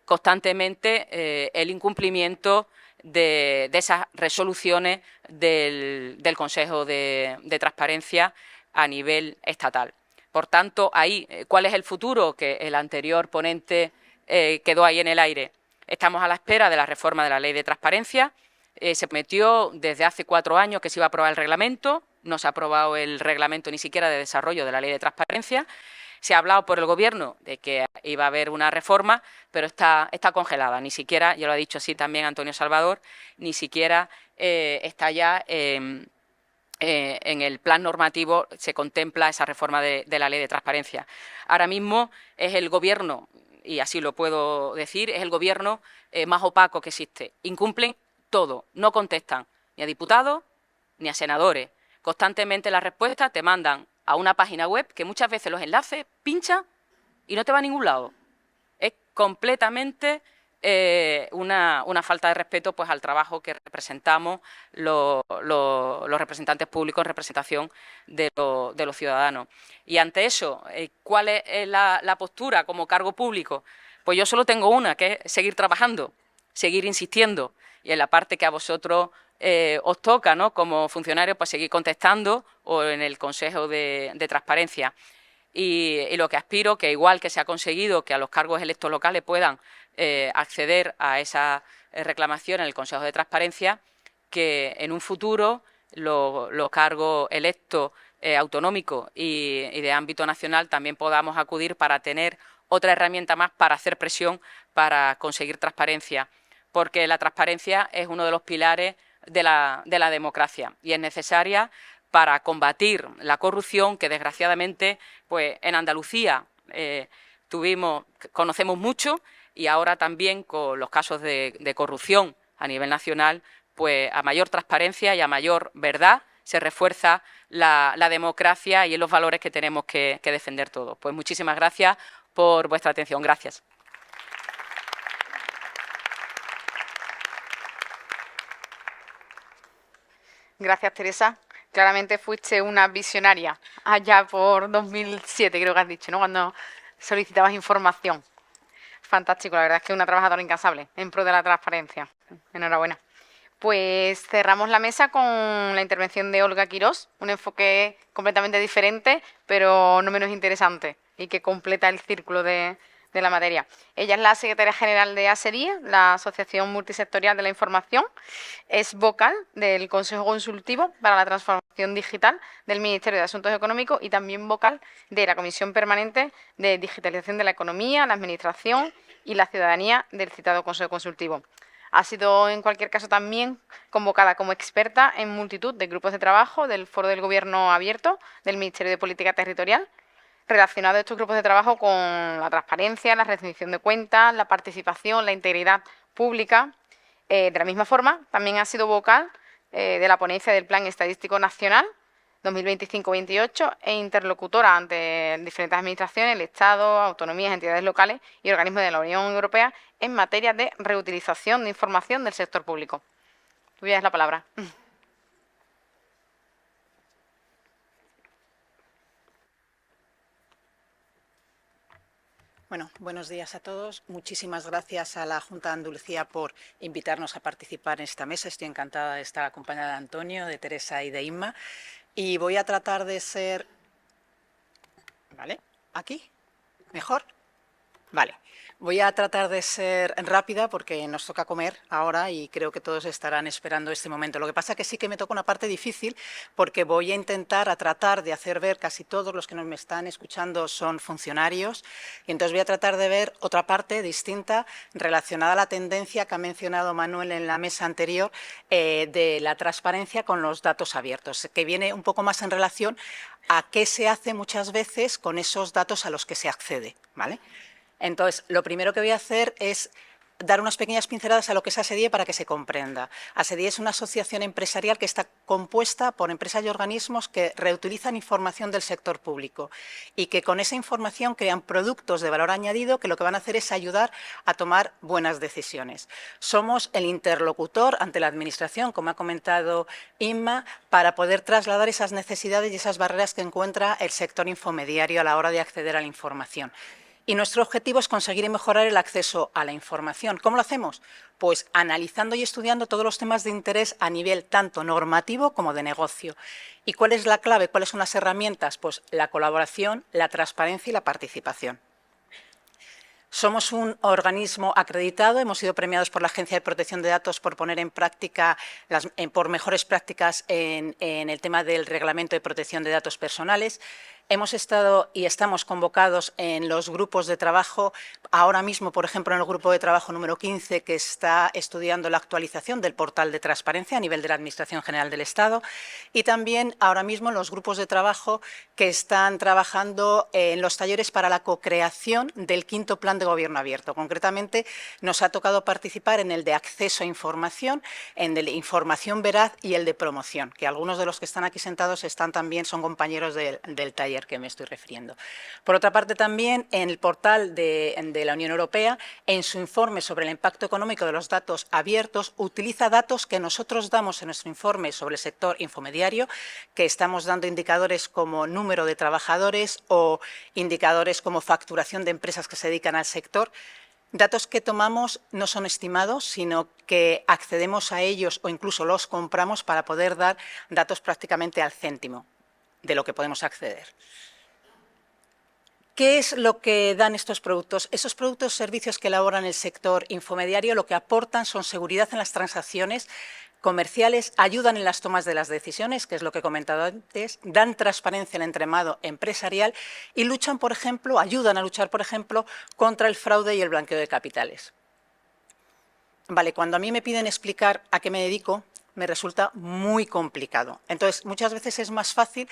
constantemente el incumplimiento de esas resoluciones del Consejo de Transparencia a nivel estatal. Por tanto, ahí, ¿cuál es el futuro? Que el anterior ponente quedó ahí en el aire. Estamos a la espera de la reforma de la Ley de Transparencia. Se prometió desde hace 4 años que se iba a aprobar el reglamento, no se ha aprobado el reglamento ni siquiera de desarrollo de la Ley de Transparencia. Se ha hablado por el Gobierno de que iba a haber una reforma, pero está congelada, ni siquiera, ya lo ha dicho así también Antonio Salvador, ni siquiera está ya en el plan normativo, se contempla esa reforma de la Ley de Transparencia. Ahora mismo es el Gobierno, y así lo puedo decir, es el Gobierno más opaco que existe. Incumplen todo, no contestan ni a diputados ni a senadores. Constantemente las respuestas te mandan a una página web que muchas veces los enlaces pincha y no te va a ningún lado. Es completamente una falta de respeto pues al trabajo que representamos los representantes públicos en representación de los ciudadanos. Y ante eso, ¿cuál es la postura como cargo público? Pues yo solo tengo una, que es seguir trabajando, seguir insistiendo, y en la parte que a vosotros os toca, ¿no?, como funcionarios, pues seguir contestando, o en el Consejo de Transparencia. Y lo que aspiro, que igual que se ha conseguido que a los cargos electos locales puedan acceder a esa reclamación en el Consejo de Transparencia, que en un futuro los cargos electos autonómico y de ámbito nacional también podamos acudir para tener otra herramienta más para hacer presión, para conseguir transparencia, porque la transparencia es uno de los pilares de la democracia y es necesaria para combatir la corrupción que, desgraciadamente, pues en Andalucía conocemos mucho, y ahora también con los casos de corrupción a nivel nacional, pues a mayor transparencia y a mayor verdad se refuerza la democracia y en los valores que tenemos que defender todos. Pues muchísimas gracias por vuestra atención. Gracias. Gracias, Teresa. Claramente fuiste una visionaria allá por 2007, creo que has dicho, ¿no? Cuando solicitabas información. Fantástico, la verdad es que una trabajadora incansable en pro de la transparencia. Enhorabuena. Pues cerramos la mesa con la intervención de Olga Quirós, un enfoque completamente diferente, pero no menos interesante y que completa el círculo de la materia. Ella es la secretaria general de ASEDIE, la Asociación Multisectorial de la Información, es vocal del Consejo Consultivo para la Transformación Digital del Ministerio de Asuntos Económicos y también vocal de la Comisión Permanente de Digitalización de la Economía, la Administración y la Ciudadanía del citado Consejo Consultivo. Ha sido, en cualquier caso, también convocada como experta en multitud de grupos de trabajo del Foro del Gobierno Abierto del Ministerio de Política Territorial, relacionado estos grupos de trabajo con la transparencia, la rendición de cuentas, la participación, la integridad pública. De la misma forma, también ha sido vocal de la ponencia del Plan Estadístico Nacional 2025-28 e interlocutora ante diferentes administraciones, el Estado, autonomías, entidades locales y organismos de la Unión Europea en materia de reutilización de información del sector público. Tuya es la palabra. Bueno, buenos días a todos. Muchísimas gracias a la Junta de Andalucía por invitarnos a participar en esta mesa. Estoy encantada de estar acompañada de Antonio, de Teresa y de Inma. Y voy a tratar de ser... ¿Vale? ¿Aquí? ¿Mejor? Vale. Voy a tratar de ser rápida porque nos toca comer ahora y creo que todos estarán esperando este momento. Lo que pasa es que sí que me toca una parte difícil porque voy a intentar tratar de hacer ver, casi todos los que nos me están escuchando son funcionarios, y entonces voy a tratar de ver otra parte distinta relacionada a la tendencia que ha mencionado Manuel en la mesa anterior de la transparencia con los datos abiertos, que viene un poco más en relación a qué se hace muchas veces con esos datos a los que se accede, ¿vale? Entonces, lo primero que voy a hacer es dar unas pequeñas pinceladas a lo que es ASEDIE para que se comprenda. ASEDIE es una asociación empresarial que está compuesta por empresas y organismos que reutilizan información del sector público y que con esa información crean productos de valor añadido que lo que van a hacer es ayudar a tomar buenas decisiones. Somos el interlocutor ante la Administración, como ha comentado Inma, para poder trasladar esas necesidades y esas barreras que encuentra el sector infomediario a la hora de acceder a la información. Y nuestro objetivo es conseguir mejorar el acceso a la información. ¿Cómo lo hacemos? Pues analizando y estudiando todos los temas de interés a nivel tanto normativo como de negocio. ¿Y cuál es la clave? ¿Cuáles son las herramientas? Pues la colaboración, la transparencia y la participación. Somos un organismo acreditado, hemos sido premiados por la Agencia de Protección de Datos por poner en práctica, por mejores prácticas en el tema del Reglamento de Protección de Datos Personales. Hemos estado y estamos convocados en los grupos de trabajo, ahora mismo, por ejemplo, en el grupo de trabajo número 15, que está estudiando la actualización del portal de transparencia a nivel de la Administración General del Estado, y también ahora mismo en los grupos de trabajo que están trabajando en los talleres para la co-creación del quinto Plan de Gobierno Abierto. Concretamente, nos ha tocado participar en el de acceso a información, en el de información veraz y el de promoción, que algunos de los que están aquí sentados son compañeros del taller que me estoy refiriendo. Por otra parte, también en el portal de la Unión Europea, en su informe sobre el impacto económico de los datos abiertos, utiliza datos que nosotros damos en nuestro informe sobre el sector infomediario, que estamos dando indicadores como número de trabajadores o indicadores como facturación de empresas que se dedican al sector. Datos que tomamos no son estimados, sino que accedemos a ellos o incluso los compramos para poder dar datos prácticamente al céntimo de lo que podemos acceder. ¿Qué es lo que dan estos productos? Esos productos servicios que elaboran el sector infomediario lo que aportan son seguridad en las transacciones comerciales, ayudan en las tomas de las decisiones, que es lo que he comentado antes, dan transparencia al entramado empresarial y luchan, por ejemplo, ayudan a luchar, por ejemplo, contra el fraude y el blanqueo de capitales. Vale, cuando a mí me piden explicar a qué me dedico, me resulta muy complicado. Entonces, muchas veces es más fácil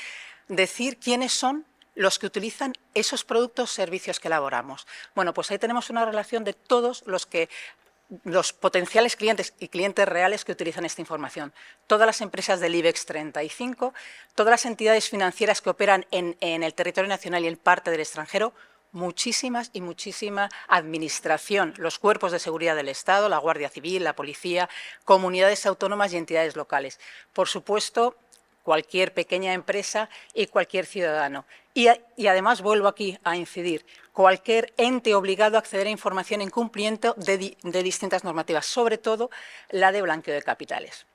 decir quiénes son los que utilizan esos productos o servicios que elaboramos. Bueno, pues ahí tenemos una relación de todos los potenciales clientes y clientes reales que utilizan esta información. Todas las empresas del IBEX 35, todas las entidades financieras que operan en el territorio nacional y en parte del extranjero, muchísimas y muchísima administración, los cuerpos de seguridad del Estado, la Guardia Civil, la Policía, comunidades autónomas y entidades locales. Por supuesto, cualquier pequeña empresa y cualquier ciudadano. Y además, vuelvo aquí a incidir, cualquier ente obligado a acceder a información en cumplimiento de distintas normativas, sobre todo la de blanqueo de capitales.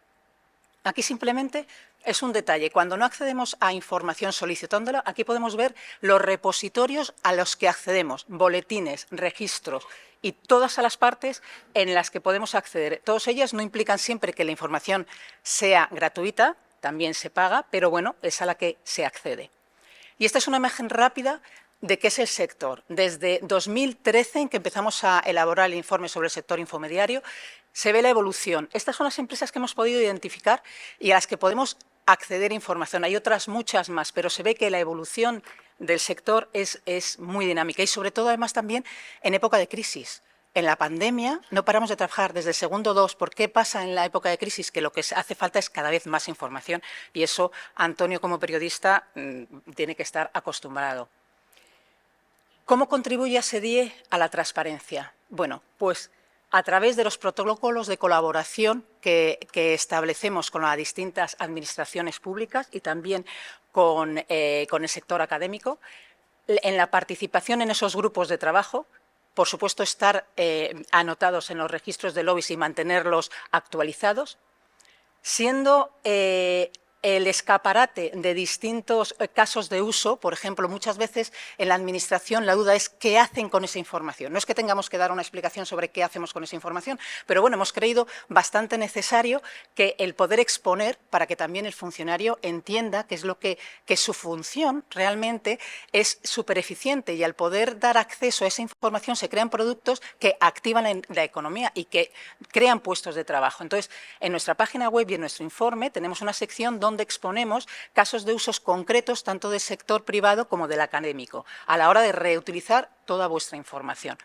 Aquí simplemente es un detalle. Cuando no accedemos a información solicitándola, aquí podemos ver los repositorios a los que accedemos, boletines, registros y todas las partes en las que podemos acceder. Todas ellas no implican siempre que la información sea gratuita, también se paga, pero bueno, es a la que se accede. Y esta es una imagen rápida de qué es el sector. Desde 2013, en que empezamos a elaborar el informe sobre el sector infomediario, se ve la evolución. Estas son las empresas que hemos podido identificar y a las que podemos acceder a información. Hay otras muchas más, pero se ve que la evolución del sector es muy dinámica y sobre todo además también en época de crisis. En la pandemia no paramos de trabajar desde el segundo 2. ¿Por qué pasa en la época de crisis? Que lo que hace falta es cada vez más información y eso Antonio como periodista tiene que estar acostumbrado. ¿Cómo contribuye ASEDIE a la transparencia? Bueno, pues a través de los protocolos de colaboración que establecemos con las distintas administraciones públicas y también con el sector académico, en la participación en esos grupos de trabajo, por supuesto estar anotados en los registros de lobbies y mantenerlos actualizados, siendo el escaparate de distintos casos de uso. Por ejemplo, muchas veces en la Administración la duda es qué hacen con esa información. No es que tengamos que dar una explicación sobre qué hacemos con esa información, pero bueno, hemos creído bastante necesario que el poder exponer para que también el funcionario entienda qué es lo que su función realmente es súper eficiente, y al poder dar acceso a esa información se crean productos que activan la economía y que crean puestos de trabajo. Entonces, en nuestra página web y en nuestro informe tenemos una sección donde exponemos casos de usos concretos tanto del sector privado como del académico, a la hora de reutilizar toda vuestra información.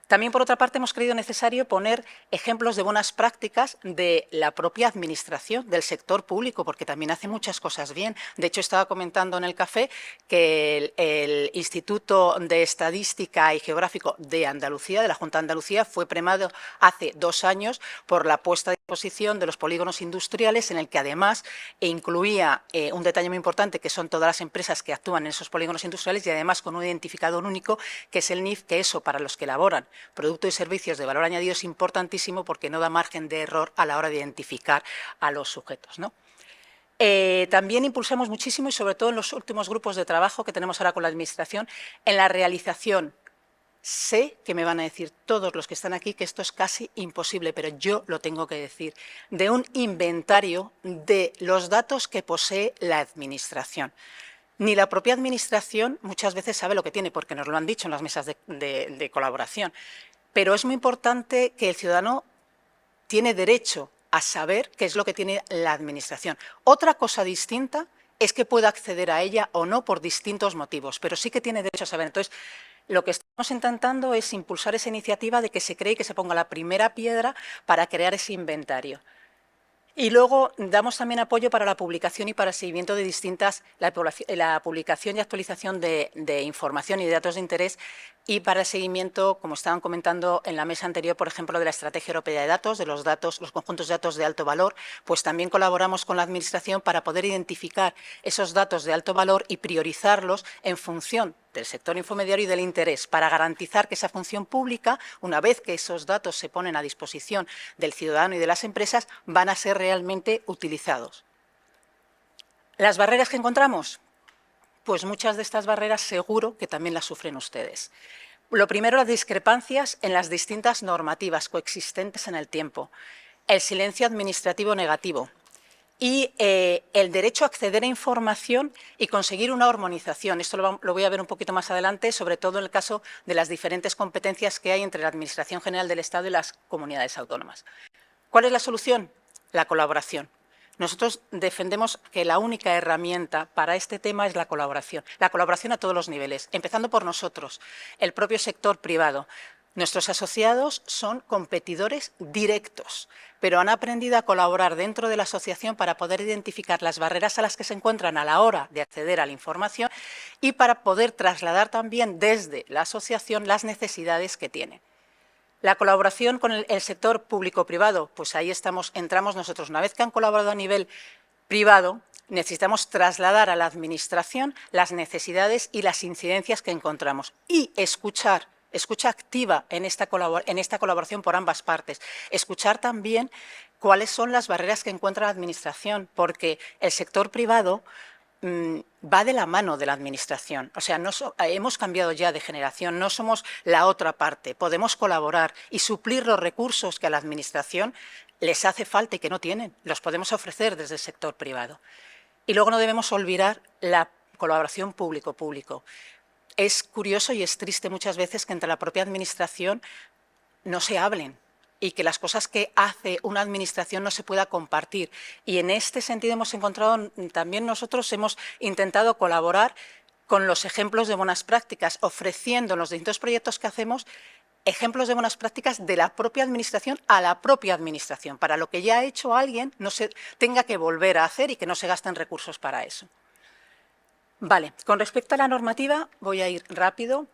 También, por otra parte, hemos creído necesario poner ejemplos de buenas prácticas de la propia administración, del sector público, porque también hace muchas cosas bien. De hecho, estaba comentando en el café que el Instituto de Estadística y Geográfico de Andalucía, de la Junta de Andalucía, fue premiado hace 2 años por la puesta a disposición de los polígonos industriales, en el que además incluía un detalle muy importante, que son todas las empresas que actúan en esos polígonos industriales, y además con un identificador único, que es el NIF, que eso para los que elaboran productos y servicios de valor añadido es importantísimo porque no da margen de error a la hora de identificar a los sujetos, ¿no? También impulsamos muchísimo, y sobre todo en los últimos grupos de trabajo que tenemos ahora con la Administración, en la realización. Sé que me van a decir todos los que están aquí que esto es casi imposible, pero yo lo tengo que decir, de un inventario de los datos que posee la Administración. Ni la propia Administración muchas veces sabe lo que tiene, porque nos lo han dicho en las mesas de colaboración. Pero es muy importante que el ciudadano tiene derecho a saber qué es lo que tiene la Administración. Otra cosa distinta es que pueda acceder a ella o no por distintos motivos, pero sí que tiene derecho a saber. Entonces, lo que estamos intentando es impulsar esa iniciativa de que se cree y que se ponga la primera piedra para crear ese inventario. Y luego damos también apoyo para la publicación y para el seguimiento de la publicación y actualización de información y de datos de interés, y para el seguimiento, como estaban comentando en la mesa anterior, por ejemplo, de la Estrategia Europea de Datos, de los conjuntos de datos de alto valor, pues también colaboramos con la Administración para poder identificar esos datos de alto valor y priorizarlos en función del sector infomediario y del interés, para garantizar que esa función pública, una vez que esos datos se ponen a disposición del ciudadano y de las empresas, van a ser realmente utilizados. ¿Las barreras que encontramos? pues muchas de estas barreras seguro que también las sufren ustedes. Lo primero, las discrepancias en las distintas normativas coexistentes en el tiempo, el silencio administrativo negativo y el derecho a acceder a información y conseguir una armonización. Esto lo voy a ver un poquito más adelante, sobre todo en el caso de las diferentes competencias que hay entre la Administración General del Estado y las comunidades autónomas. ¿Cuál es la solución? La colaboración. Nosotros defendemos que la única herramienta para este tema es la colaboración a todos los niveles, empezando por nosotros, el propio sector privado. Nuestros asociados son competidores directos, pero han aprendido a colaborar dentro de la asociación para poder identificar las barreras a las que se encuentran a la hora de acceder a la información y para poder trasladar también desde la asociación las necesidades que tienen. La colaboración con el sector público-privado, pues ahí entramos nosotros. Una vez que han colaborado a nivel privado, necesitamos trasladar a la Administración las necesidades y las incidencias que encontramos y escucha activa en esta colaboración por ambas partes. Escuchar también cuáles son las barreras que encuentra la Administración, porque el sector privado va de la mano de la Administración. O sea, hemos cambiado ya de generación, no somos la otra parte. Podemos colaborar y suplir los recursos que a la Administración les hace falta y que no tienen. Los podemos ofrecer desde el sector privado. Y luego no debemos olvidar la colaboración público-público. Es curioso y es triste muchas veces que entre la propia Administración no se hablen y que las cosas que hace una administración no se pueda compartir. Y en este sentido hemos encontrado, también nosotros hemos intentado colaborar con los ejemplos de buenas prácticas, ofreciendo en los distintos proyectos que hacemos ejemplos de buenas prácticas de la propia administración a la propia administración, para lo que ya ha hecho alguien no se tenga que volver a hacer y que no se gasten recursos para eso. Vale, con respecto a la normativa, voy a ir rápido.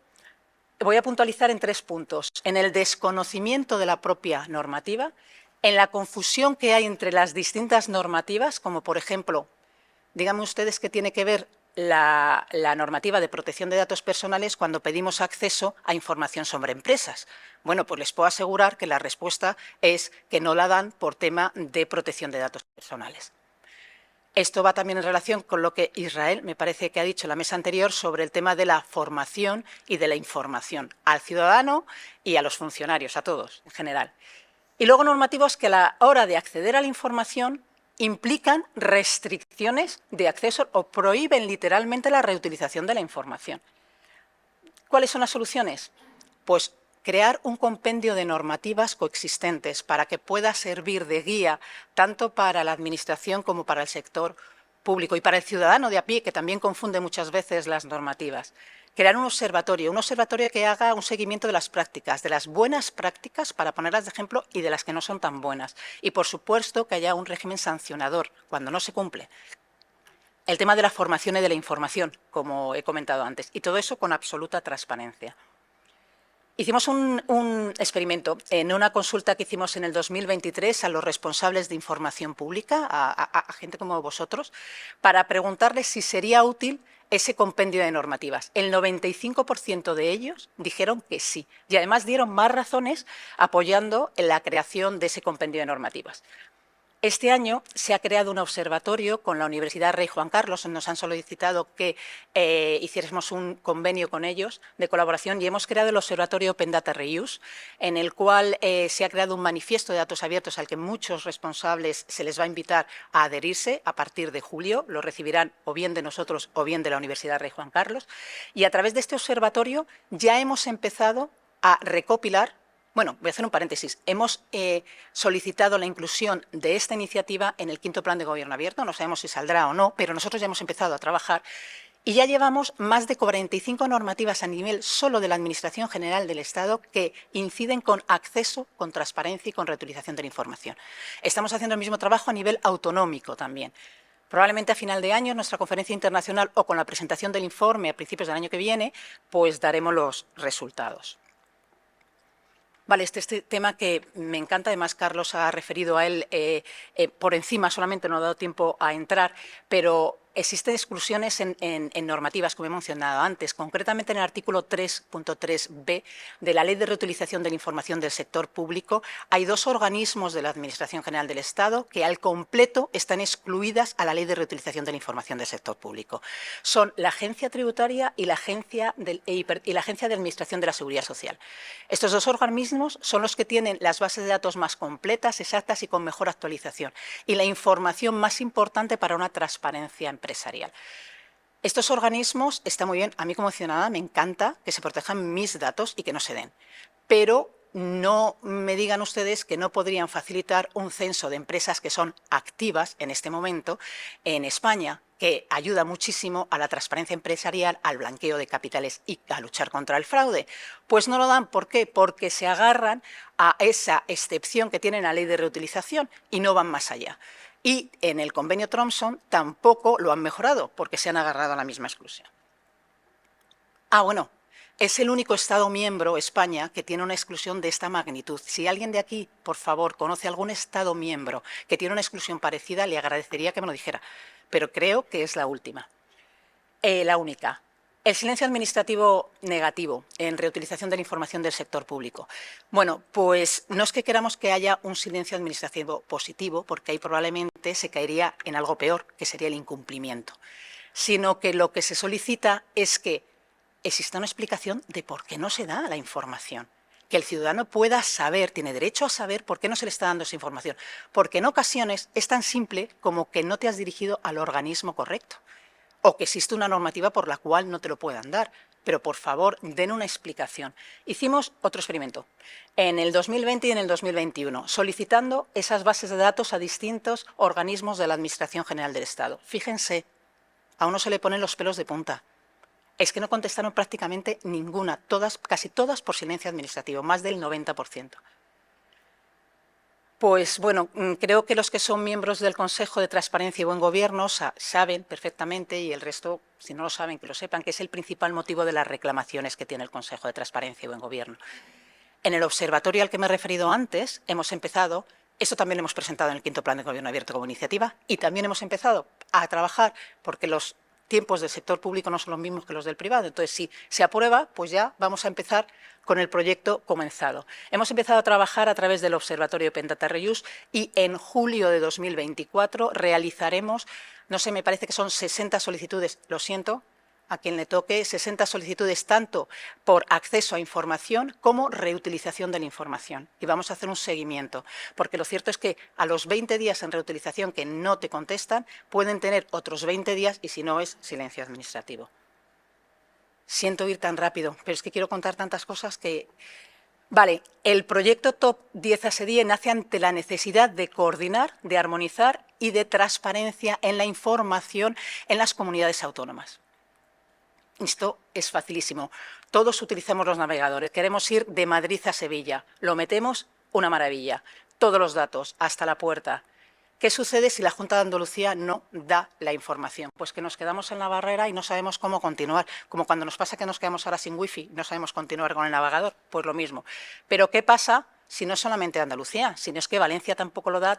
Voy a puntualizar en 3 puntos. En el desconocimiento de la propia normativa, en la confusión que hay entre las distintas normativas, como por ejemplo, díganme ustedes qué tiene que ver la normativa de protección de datos personales cuando pedimos acceso a información sobre empresas. Bueno, pues les puedo asegurar que la respuesta es que no la dan por tema de protección de datos personales. Esto va también en relación con lo que Israel, me parece que ha dicho en la mesa anterior, sobre el tema de la formación y de la información al ciudadano y a los funcionarios, a todos en general. Y luego normativos que a la hora de acceder a la información implican restricciones de acceso o prohíben literalmente la reutilización de la información. ¿Cuáles son las soluciones? Pues crear un compendio de normativas coexistentes para que pueda servir de guía tanto para la Administración como para el sector público y para el ciudadano de a pie, que también confunde muchas veces las normativas. Crear un observatorio que haga un seguimiento de las prácticas, de las buenas prácticas, para ponerlas de ejemplo, y de las que no son tan buenas. Y, por supuesto, que haya un régimen sancionador cuando no se cumple. El tema de la formación y de la información, como he comentado antes, y todo eso con absoluta transparencia. Hicimos un experimento en una consulta que hicimos en el 2023 a los responsables de información pública, a gente como vosotros, para preguntarles si sería útil ese compendio de normativas. El 95% de ellos dijeron que sí, y además dieron más razones apoyando en la creación de ese compendio de normativas. Este año se ha creado un observatorio con la Universidad Rey Juan Carlos. Nos han solicitado que hiciésemos un convenio con ellos de colaboración y hemos creado el observatorio Open Data Reuse, en el cual se ha creado un manifiesto de datos abiertos al que muchos responsables se les va a invitar a adherirse a partir de julio. Lo recibirán o bien de nosotros o bien de la Universidad Rey Juan Carlos. Y a través de este observatorio ya hemos empezado a recopilar. Bueno, voy a hacer un paréntesis. Hemos solicitado la inclusión de esta iniciativa en el 5º Plan de Gobierno Abierto. No sabemos si saldrá o no, pero nosotros ya hemos empezado a trabajar y ya llevamos más de 45 normativas a nivel solo de la Administración General del Estado que inciden con acceso, con transparencia y con reutilización de la información. Estamos haciendo el mismo trabajo a nivel autonómico también. Probablemente a final de año, en nuestra conferencia internacional o con la presentación del informe a principios del año que viene, pues daremos los resultados. Vale, este tema que me encanta, además Carlos ha referido a él por encima, solamente no ha dado tiempo a entrar, pero existen exclusiones en normativas, como he mencionado antes, concretamente en el artículo 3.3b de la Ley de Reutilización de la Información del Sector Público. Hay dos organismos de la Administración General del Estado que al completo están excluidas a la Ley de Reutilización de la Información del Sector Público. Son la Agencia Tributaria y la Agencia de Administración de la Seguridad Social. Estos dos organismos son los que tienen las bases de datos más completas, exactas y con mejor actualización, y la información más importante para una transparencia empresarial. Estos organismos están muy bien. A mí como ciudadana me encanta que se protejan mis datos y que no se den, pero no me digan ustedes que no podrían facilitar un censo de empresas que son activas en este momento en España, que ayuda muchísimo a la transparencia empresarial, al blanqueo de capitales y a luchar contra el fraude. Pues no lo dan. ¿Por qué? Porque se agarran a esa excepción que tiene la Ley de Reutilización y no van más allá. Y en el convenio Thompson tampoco lo han mejorado, porque se han agarrado a la misma exclusión. Bueno, es el único Estado miembro, España, que tiene una exclusión de esta magnitud. Si alguien de aquí, por favor, conoce algún Estado miembro que tiene una exclusión parecida, le agradecería que me lo dijera, pero creo que es la última, la única. El silencio administrativo negativo en reutilización de la información del sector público. Bueno, pues no es que queramos que haya un silencio administrativo positivo, porque ahí probablemente se caería en algo peor, que sería el incumplimiento, sino que lo que se solicita es que exista una explicación de por qué no se da la información. Que el ciudadano pueda saber, tiene derecho a saber por qué no se le está dando esa información, porque en ocasiones es tan simple como que no te has dirigido al organismo correcto, o que existe una normativa por la cual no te lo puedan dar. Pero, por favor, den una explicación. Hicimos otro experimento en el 2020 y en el 2021, solicitando esas bases de datos a distintos organismos de la Administración General del Estado. Fíjense, a uno se le ponen los pelos de punta. Es que no contestaron prácticamente ninguna, casi todas por silencio administrativo, más del 90%. Pues bueno, creo que los que son miembros del Consejo de Transparencia y Buen Gobierno saben perfectamente, y el resto, si no lo saben, que lo sepan, que es el principal motivo de las reclamaciones que tiene el Consejo de Transparencia y Buen Gobierno. En el observatorio al que me he referido antes, hemos empezado, esto también lo hemos presentado en el quinto Plan de Gobierno Abierto como iniciativa, y también hemos empezado a trabajar porque los tiempos del sector público no son los mismos que los del privado. Entonces, si se aprueba, pues ya vamos a empezar con el proyecto comenzado. Hemos empezado a trabajar a través del Observatorio Open Data Reuse y en julio de 2024 realizaremos, no sé, me parece que son 60 solicitudes, lo siento, a quien le toque, 60 solicitudes tanto por acceso a información como reutilización de la información. Y vamos a hacer un seguimiento, porque lo cierto es que a los 20 días en reutilización que no te contestan, pueden tener otros 20 días y si no es silencio administrativo. Siento ir tan rápido, pero es que quiero contar tantas cosas que... Vale, el proyecto TOP 10 ASEDIE nace ante la necesidad de coordinar, de armonizar y de transparencia en la información en las comunidades autónomas. Esto es facilísimo. Todos utilizamos los navegadores. Queremos ir de Madrid a Sevilla. Lo metemos, una maravilla. Todos los datos, hasta la puerta. ¿Qué sucede si la Junta de Andalucía no da la información? Pues que nos quedamos en la barrera y no sabemos cómo continuar. Como cuando nos pasa que nos quedamos ahora sin wifi, no sabemos continuar con el navegador, pues lo mismo. Pero ¿qué pasa si no es solamente Andalucía? Si no es que Valencia tampoco lo da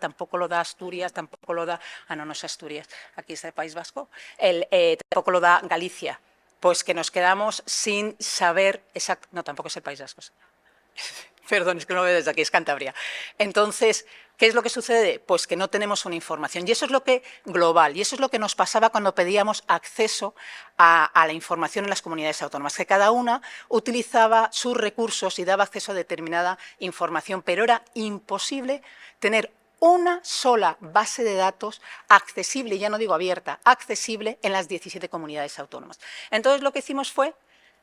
Asturias, tampoco lo da... no es Asturias, aquí está el País Vasco. Tampoco lo da Galicia. Pues que nos quedamos sin saber exacto. No, tampoco es el País Vasco. Perdón, es que no lo veo desde aquí, es Cantabria. Entonces, ¿qué es lo que sucede? Pues que no tenemos una información. Y eso es lo que global, y eso es lo que nos pasaba cuando pedíamos acceso a la información en las comunidades autónomas, que cada una utilizaba sus recursos y daba acceso a determinada información, pero era imposible tener una sola base de datos accesible, ya no digo abierta, accesible en las 17 comunidades autónomas. Entonces, lo que hicimos fue,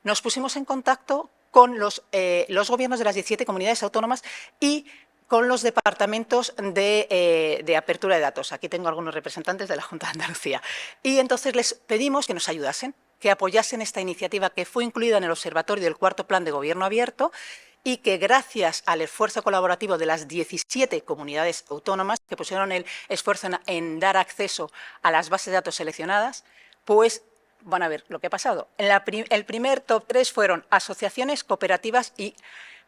nos pusimos en contacto con los gobiernos de las 17 comunidades autónomas y con los departamentos de apertura de datos. Aquí tengo algunos representantes de la Junta de Andalucía. Y entonces les pedimos que nos ayudasen, que apoyasen esta iniciativa que fue incluida en el observatorio del cuarto Plan de Gobierno Abierto y que gracias al esfuerzo colaborativo de las 17 comunidades autónomas que pusieron el esfuerzo en dar acceso a las bases de datos seleccionadas, pues van a ver lo que ha pasado. El primer top 3 fueron asociaciones, cooperativas y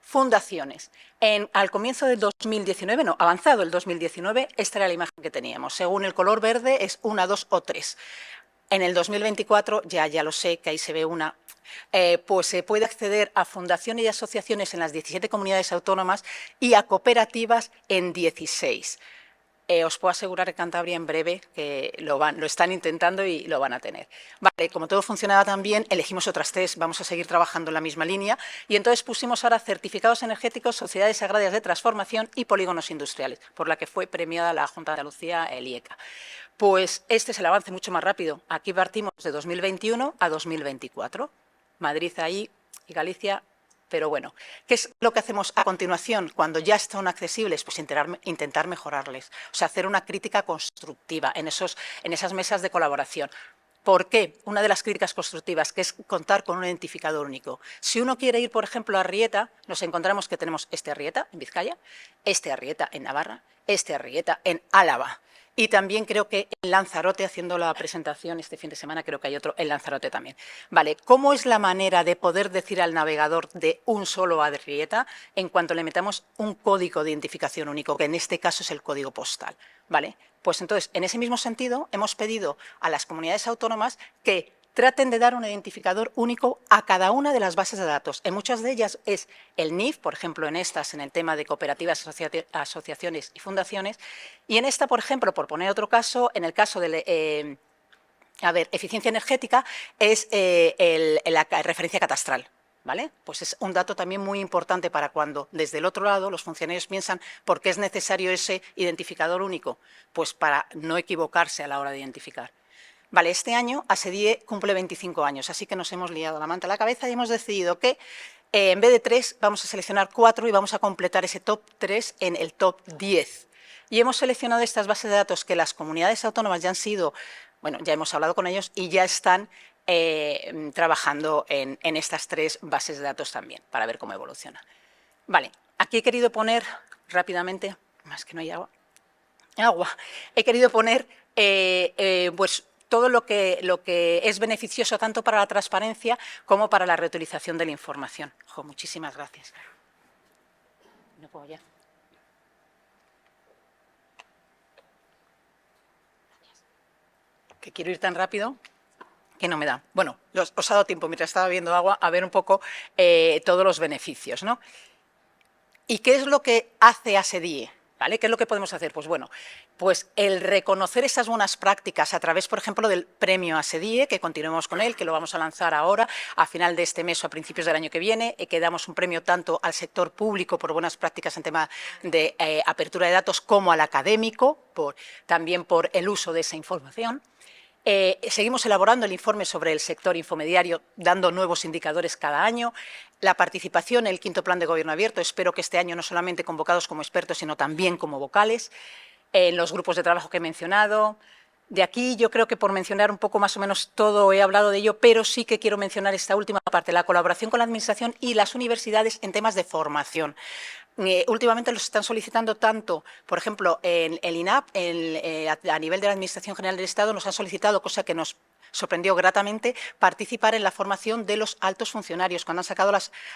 fundaciones. Al comienzo del 2019, no, avanzado el 2019, esta era la imagen que teníamos. Según el color verde es 1, 2 o 3. En el 2024, ya lo sé, que ahí se ve una, pues se puede acceder a fundaciones y asociaciones en las 17 comunidades autónomas y a cooperativas en 16. Os puedo asegurar que Cantabria en breve que lo están intentando y lo van a tener. Vale, como todo funcionaba tan bien, elegimos otras 3, vamos a seguir trabajando en la misma línea y entonces pusimos ahora certificados energéticos, sociedades agrarias de transformación y polígonos industriales, por la que fue premiada la Junta de Andalucía, el IECA. Pues este es el avance mucho más rápido. Aquí partimos de 2021 a 2024. Madrid ahí y Galicia. Pero bueno, ¿qué es lo que hacemos a continuación cuando ya están accesibles? Pues intentar mejorarles, o sea, hacer una crítica constructiva en esas mesas de colaboración. ¿Por qué? Una de las críticas constructivas, que es contar con un identificador único. Si uno quiere ir, por ejemplo, a Arrieta, nos encontramos que tenemos este Arrieta en Vizcaya, este Arrieta en Navarra, este Arrieta en Álava. Y también creo que en Lanzarote, haciendo la presentación este fin de semana, creo que hay otro en Lanzarote también. Vale, ¿cómo es la manera de poder decir al navegador de un solo Arrieta en cuanto le metamos un código de identificación único, que en este caso es el código postal? Vale, pues entonces, en ese mismo sentido, hemos pedido a las comunidades autónomas que traten de dar un identificador único a cada una de las bases de datos. En muchas de ellas es el NIF, por ejemplo, en estas, en el tema de cooperativas, asociaciones y fundaciones, y en esta, por ejemplo, por poner otro caso, en el caso de eficiencia energética, es la referencia catastral. ¿Vale? Pues es un dato también muy importante para cuando desde el otro lado los funcionarios piensan por qué es necesario ese identificador único, pues para no equivocarse a la hora de identificar. Vale, este año ASEDIE cumple 25 años, así que nos hemos liado la manta a la cabeza y hemos decidido que en vez de 3 vamos a seleccionar 4 y vamos a completar ese top 3 en el top 10. Y hemos seleccionado estas bases de datos que las comunidades autónomas ya han sido, bueno, ya hemos hablado con ellos y ya están trabajando en estas 3 bases de datos también, para ver cómo evoluciona. Vale, aquí he querido poner rápidamente, más que no hay agua, he querido poner pues todo lo que es beneficioso tanto para la transparencia como para la reutilización de la información. Jo, muchísimas gracias. No puedo ya. Que quiero ir tan rápido que no me da. Bueno, os ha dado tiempo, mientras estaba viendo agua, a ver un poco todos los beneficios, ¿no? ¿Y qué es lo que hace ASEDIE? ¿Vale? ¿Qué es lo que podemos hacer? Pues bueno, pues el reconocer esas buenas prácticas a través, por ejemplo, del premio ASEDIE, que continuemos con él, que lo vamos a lanzar ahora, a final de este mes o a principios del año que viene, que damos un premio tanto al sector público por buenas prácticas en tema de apertura de datos como al académico, también por el uso de esa información. Seguimos elaborando el informe sobre el sector infomediario, dando nuevos indicadores cada año. La participación en el 5º Plan de Gobierno Abierto, espero que este año no solamente convocados como expertos, sino también como vocales, en los grupos de trabajo que he mencionado. De aquí yo creo que por mencionar un poco más o menos todo he hablado de ello, pero sí que quiero mencionar esta última parte, la colaboración con la Administración y las universidades en temas de formación. Últimamente los están solicitando tanto, por ejemplo, en el INAP, a nivel de la Administración General del Estado, nos han solicitado, cosa que nos sorprendió gratamente, participar en la formación de los altos funcionarios. Cuando han sacado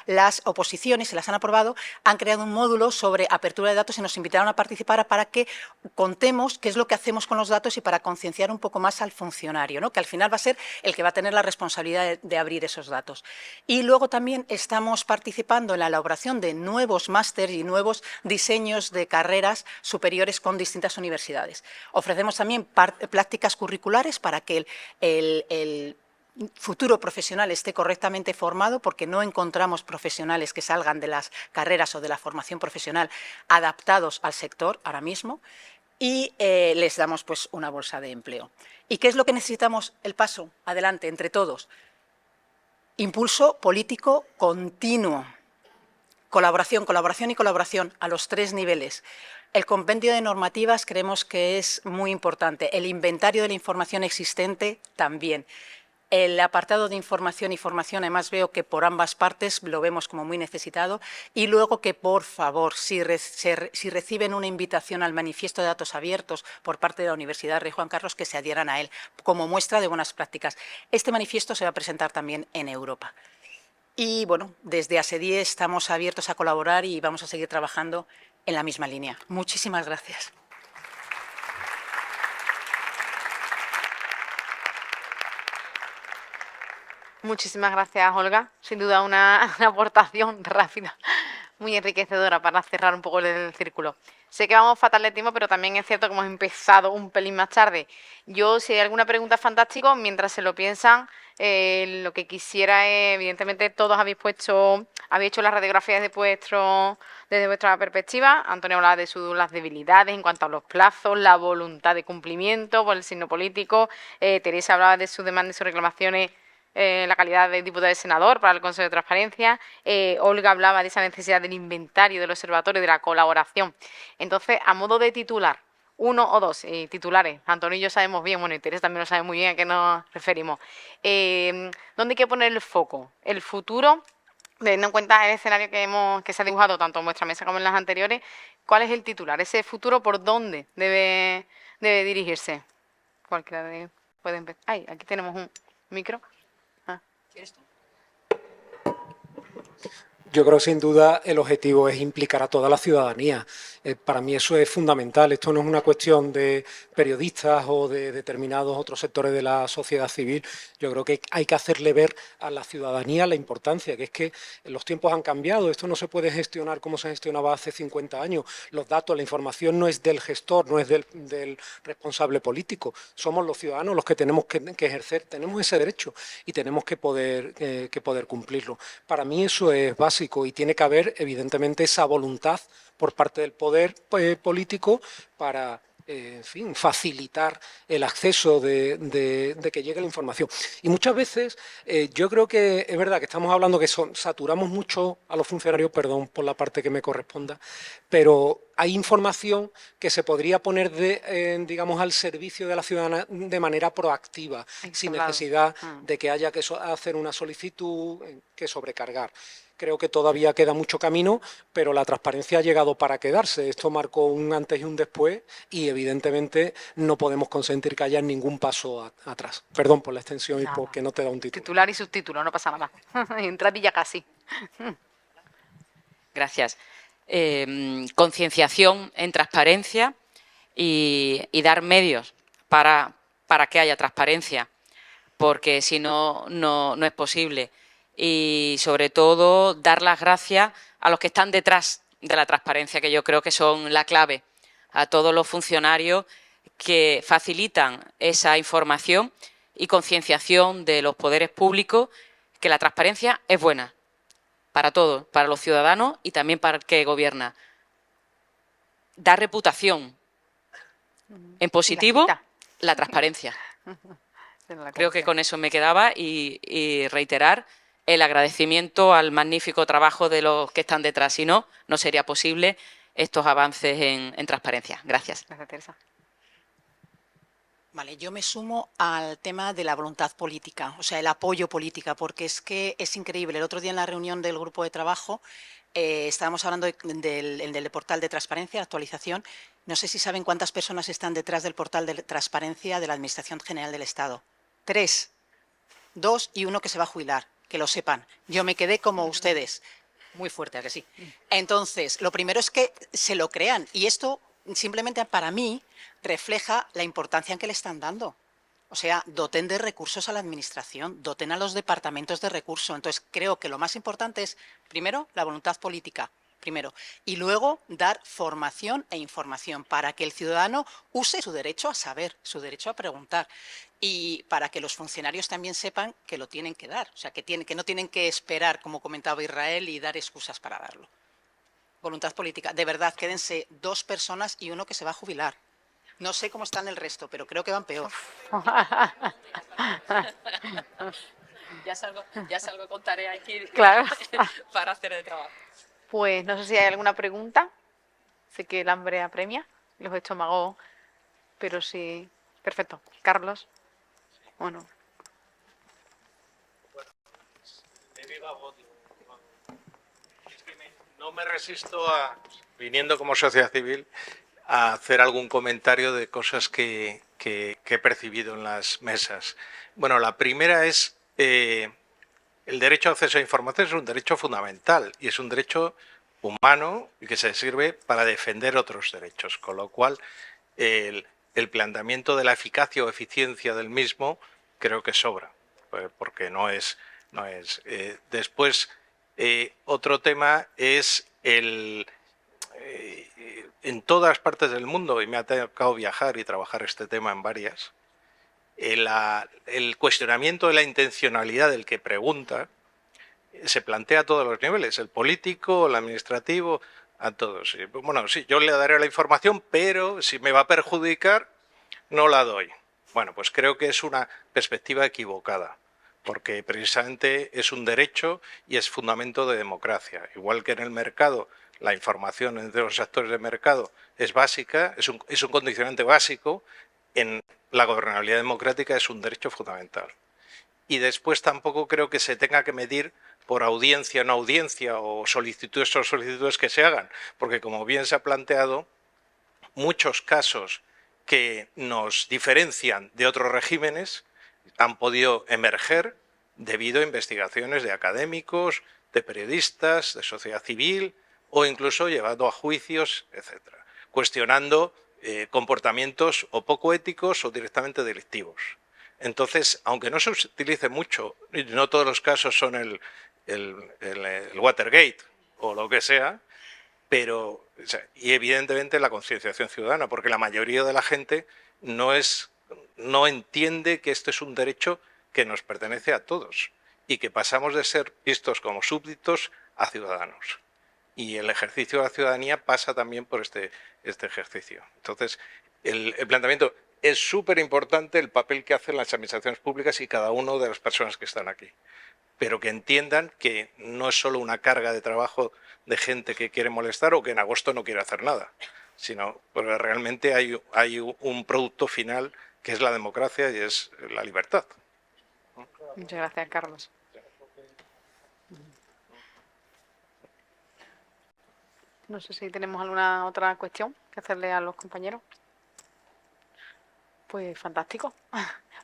las oposiciones y las han aprobado, han creado un módulo sobre apertura de datos y nos invitaron a participar para que contemos qué es lo que hacemos con los datos y para concienciar un poco más al funcionario, ¿no? Que al final va a ser el que va a tener la responsabilidad de abrir esos datos. Y luego también estamos participando en la elaboración de nuevos másteres y nuevos diseños de carreras superiores con distintas universidades. Ofrecemos también prácticas curriculares para que el futuro profesional esté correctamente formado, porque no encontramos profesionales que salgan de las carreras o de la formación profesional adaptados al sector ahora mismo, y les damos pues una bolsa de empleo. ¿Y qué es lo que necesitamos? El paso adelante entre todos. Impulso político continuo. Colaboración, colaboración y colaboración a los 3 niveles. El compendio de normativas creemos que es muy importante. El inventario de la información existente también. El apartado de información y formación, además veo que por ambas partes lo vemos como muy necesitado. Y luego que, por favor, si reciben una invitación al manifiesto de datos abiertos por parte de la Universidad Rey Juan Carlos, que se adhieran a él como muestra de buenas prácticas. Este manifiesto se va a presentar también en Europa. Y bueno, desde ASEDIE estamos abiertos a colaborar y vamos a seguir trabajando en la misma línea. Muchísimas gracias. Muchísimas gracias, Olga. Sin duda una aportación rápida, muy enriquecedora para cerrar un poco el círculo. Sé que vamos fatal de tiempo, pero también es cierto que hemos empezado un pelín más tarde. Yo, si hay alguna pregunta, fantástico, mientras se lo piensan, lo que quisiera es, evidentemente, todos habéis hecho las radiografías desde vuestra perspectiva. Antonio hablaba de las debilidades en cuanto a los plazos, la voluntad de cumplimiento por el signo político. Teresa hablaba de sus demandas y sus reclamaciones, la calidad de diputado y senador para el Consejo de Transparencia. Olga hablaba de esa necesidad del inventario, del observatorio, de la colaboración. Entonces, a modo de titular, uno o dos titulares, Antonio y yo sabemos bien, bueno, y Teresa también lo sabe muy bien a qué nos referimos. ¿Dónde hay que poner el foco? El futuro, teniendo en cuenta el escenario que se ha dibujado tanto en vuestra mesa como en las anteriores, ¿cuál es el titular? Ese futuro, ¿por dónde debe dirigirse? Cualquiera puede empezar. Ay, aquí tenemos un micro. ¿Quieres tú? Yo creo que sin duda el objetivo es implicar a toda la ciudadanía. Para mí eso es fundamental. Esto no es una cuestión de periodistas o de determinados otros sectores de la sociedad civil. Yo creo que hay que hacerle ver a la ciudadanía la importancia, que es que los tiempos han cambiado. Esto no se puede gestionar como se gestionaba hace 50 años. Los datos, la información no es del gestor, no es del responsable político. Somos los ciudadanos los que tenemos que ejercer, tenemos ese derecho y tenemos que poder cumplirlo. Para mí eso es básico y tiene que haber, evidentemente, esa voluntad por parte del poder político para, en fin, facilitar el acceso de que llegue la información. Y muchas veces yo creo que es verdad que estamos hablando que saturamos mucho a los funcionarios, perdón por la parte que me corresponda, pero hay información que se podría poner, digamos, al servicio de la ciudadana de manera proactiva, sin necesidad de que haya que hacer una solicitud, que sobrecargar. Creo que todavía queda mucho camino, pero la transparencia ha llegado para quedarse. Esto marcó un antes y un después y, evidentemente, no podemos consentir que haya ningún paso atrás. Perdón por la extensión y porque no te da un título. Titular y subtítulo, no pasa nada. Entradilla casi. Gracias. Concienciación en transparencia y dar medios para que haya transparencia, porque si no, no es posible. Y sobre todo dar las gracias a los que están detrás de la transparencia, que yo creo que son la clave, a todos los funcionarios que facilitan esa información y concienciación de los poderes públicos, que la transparencia es buena para todos, para los ciudadanos y también para el que gobierna. Da reputación. En positivo, la transparencia. Creo que con eso me quedaba y reiterar el agradecimiento al magnífico trabajo de los que están detrás. Si no, no sería posible estos avances en transparencia. Gracias. Gracias, Teresa. Vale, yo me sumo al tema de la voluntad política, o sea, el apoyo política, porque es que es increíble. El otro día en la reunión del grupo de trabajo estábamos hablando del portal de transparencia, actualización. No sé si saben cuántas personas están detrás del portal de transparencia de la Administración General del Estado. 3, 2 y 1 que se va a jubilar, que lo sepan. Yo me quedé como ustedes. Muy fuerte, ¿a que sí? Entonces, lo primero es que se lo crean y esto simplemente para mí refleja la importancia que le están dando. O sea, doten de recursos a la administración, doten a los departamentos de recursos. Entonces, creo que lo más importante es, primero, la voluntad política, primero, y luego dar formación e información para que el ciudadano use su derecho a saber, su derecho a preguntar y para que los funcionarios también sepan que lo tienen que dar, o sea, que no tienen que esperar, como comentaba Israel, y dar excusas para darlo. Voluntad política. De verdad, quédense 2 personas y 1 que se va a jubilar. No sé cómo están el resto, pero creo que van peor. Ya salgo con tarea aquí Claro. para hacer el trabajo. Pues no sé si hay alguna pregunta. Sé que el hambre apremia, los estómagos, pero sí. Perfecto. Carlos. Bueno. No me resisto a, viniendo como sociedad civil, a hacer algún comentario de cosas que he percibido en las mesas. Bueno, la primera es el derecho a acceso a información es un derecho fundamental y es un derecho humano y que se sirve para defender otros derechos, con lo cual el planteamiento de la eficacia o eficiencia del mismo creo que sobra, porque no es No es. Después, otro tema es en todas partes del mundo, y me ha tocado viajar y trabajar este tema en varias, el cuestionamiento de la intencionalidad del que pregunta se plantea a todos los niveles, el político, el administrativo, a todos. Bueno, sí, yo le daré la información, pero si me va a perjudicar, no la doy. Bueno, pues creo que es una perspectiva equivocada, porque precisamente es un derecho y es fundamento de democracia. Igual que en el mercado, la información entre los actores de mercado es básica, es un condicionante básico, en la gobernabilidad democrática es un derecho fundamental. Y después tampoco creo que se tenga que medir por audiencia o no audiencia o solicitudes que se hagan, porque como bien se ha planteado, muchos casos que nos diferencian de otros regímenes han podido emerger debido a investigaciones de académicos, de periodistas, de sociedad civil o incluso llevado a juicios, etcétera, cuestionando comportamientos o poco éticos o directamente delictivos. Entonces, aunque no se utilice mucho, y no todos los casos son el Watergate o lo que sea, pero, y evidentemente la concienciación ciudadana, porque la mayoría de la gente no entiende que esto es un derecho que nos pertenece a todos y que pasamos de ser vistos como súbditos a ciudadanos. Y el ejercicio de la ciudadanía pasa también por este ejercicio. Entonces, el planteamiento es súper importante el papel que hacen las administraciones públicas y cada una de las personas que están aquí, pero que entiendan que no es solo una carga de trabajo de gente que quiere molestar o que en agosto no quiere hacer nada, sino porque realmente hay un producto final que es la democracia y es la libertad. Muchas gracias, Carlos. No sé si tenemos alguna otra cuestión que hacerle a los compañeros. Pues fantástico.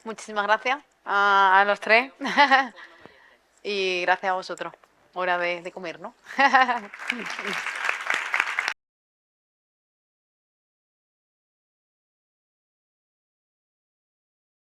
Muchísimas gracias a los tres. Y gracias a vosotros. Hora de comer, ¿no?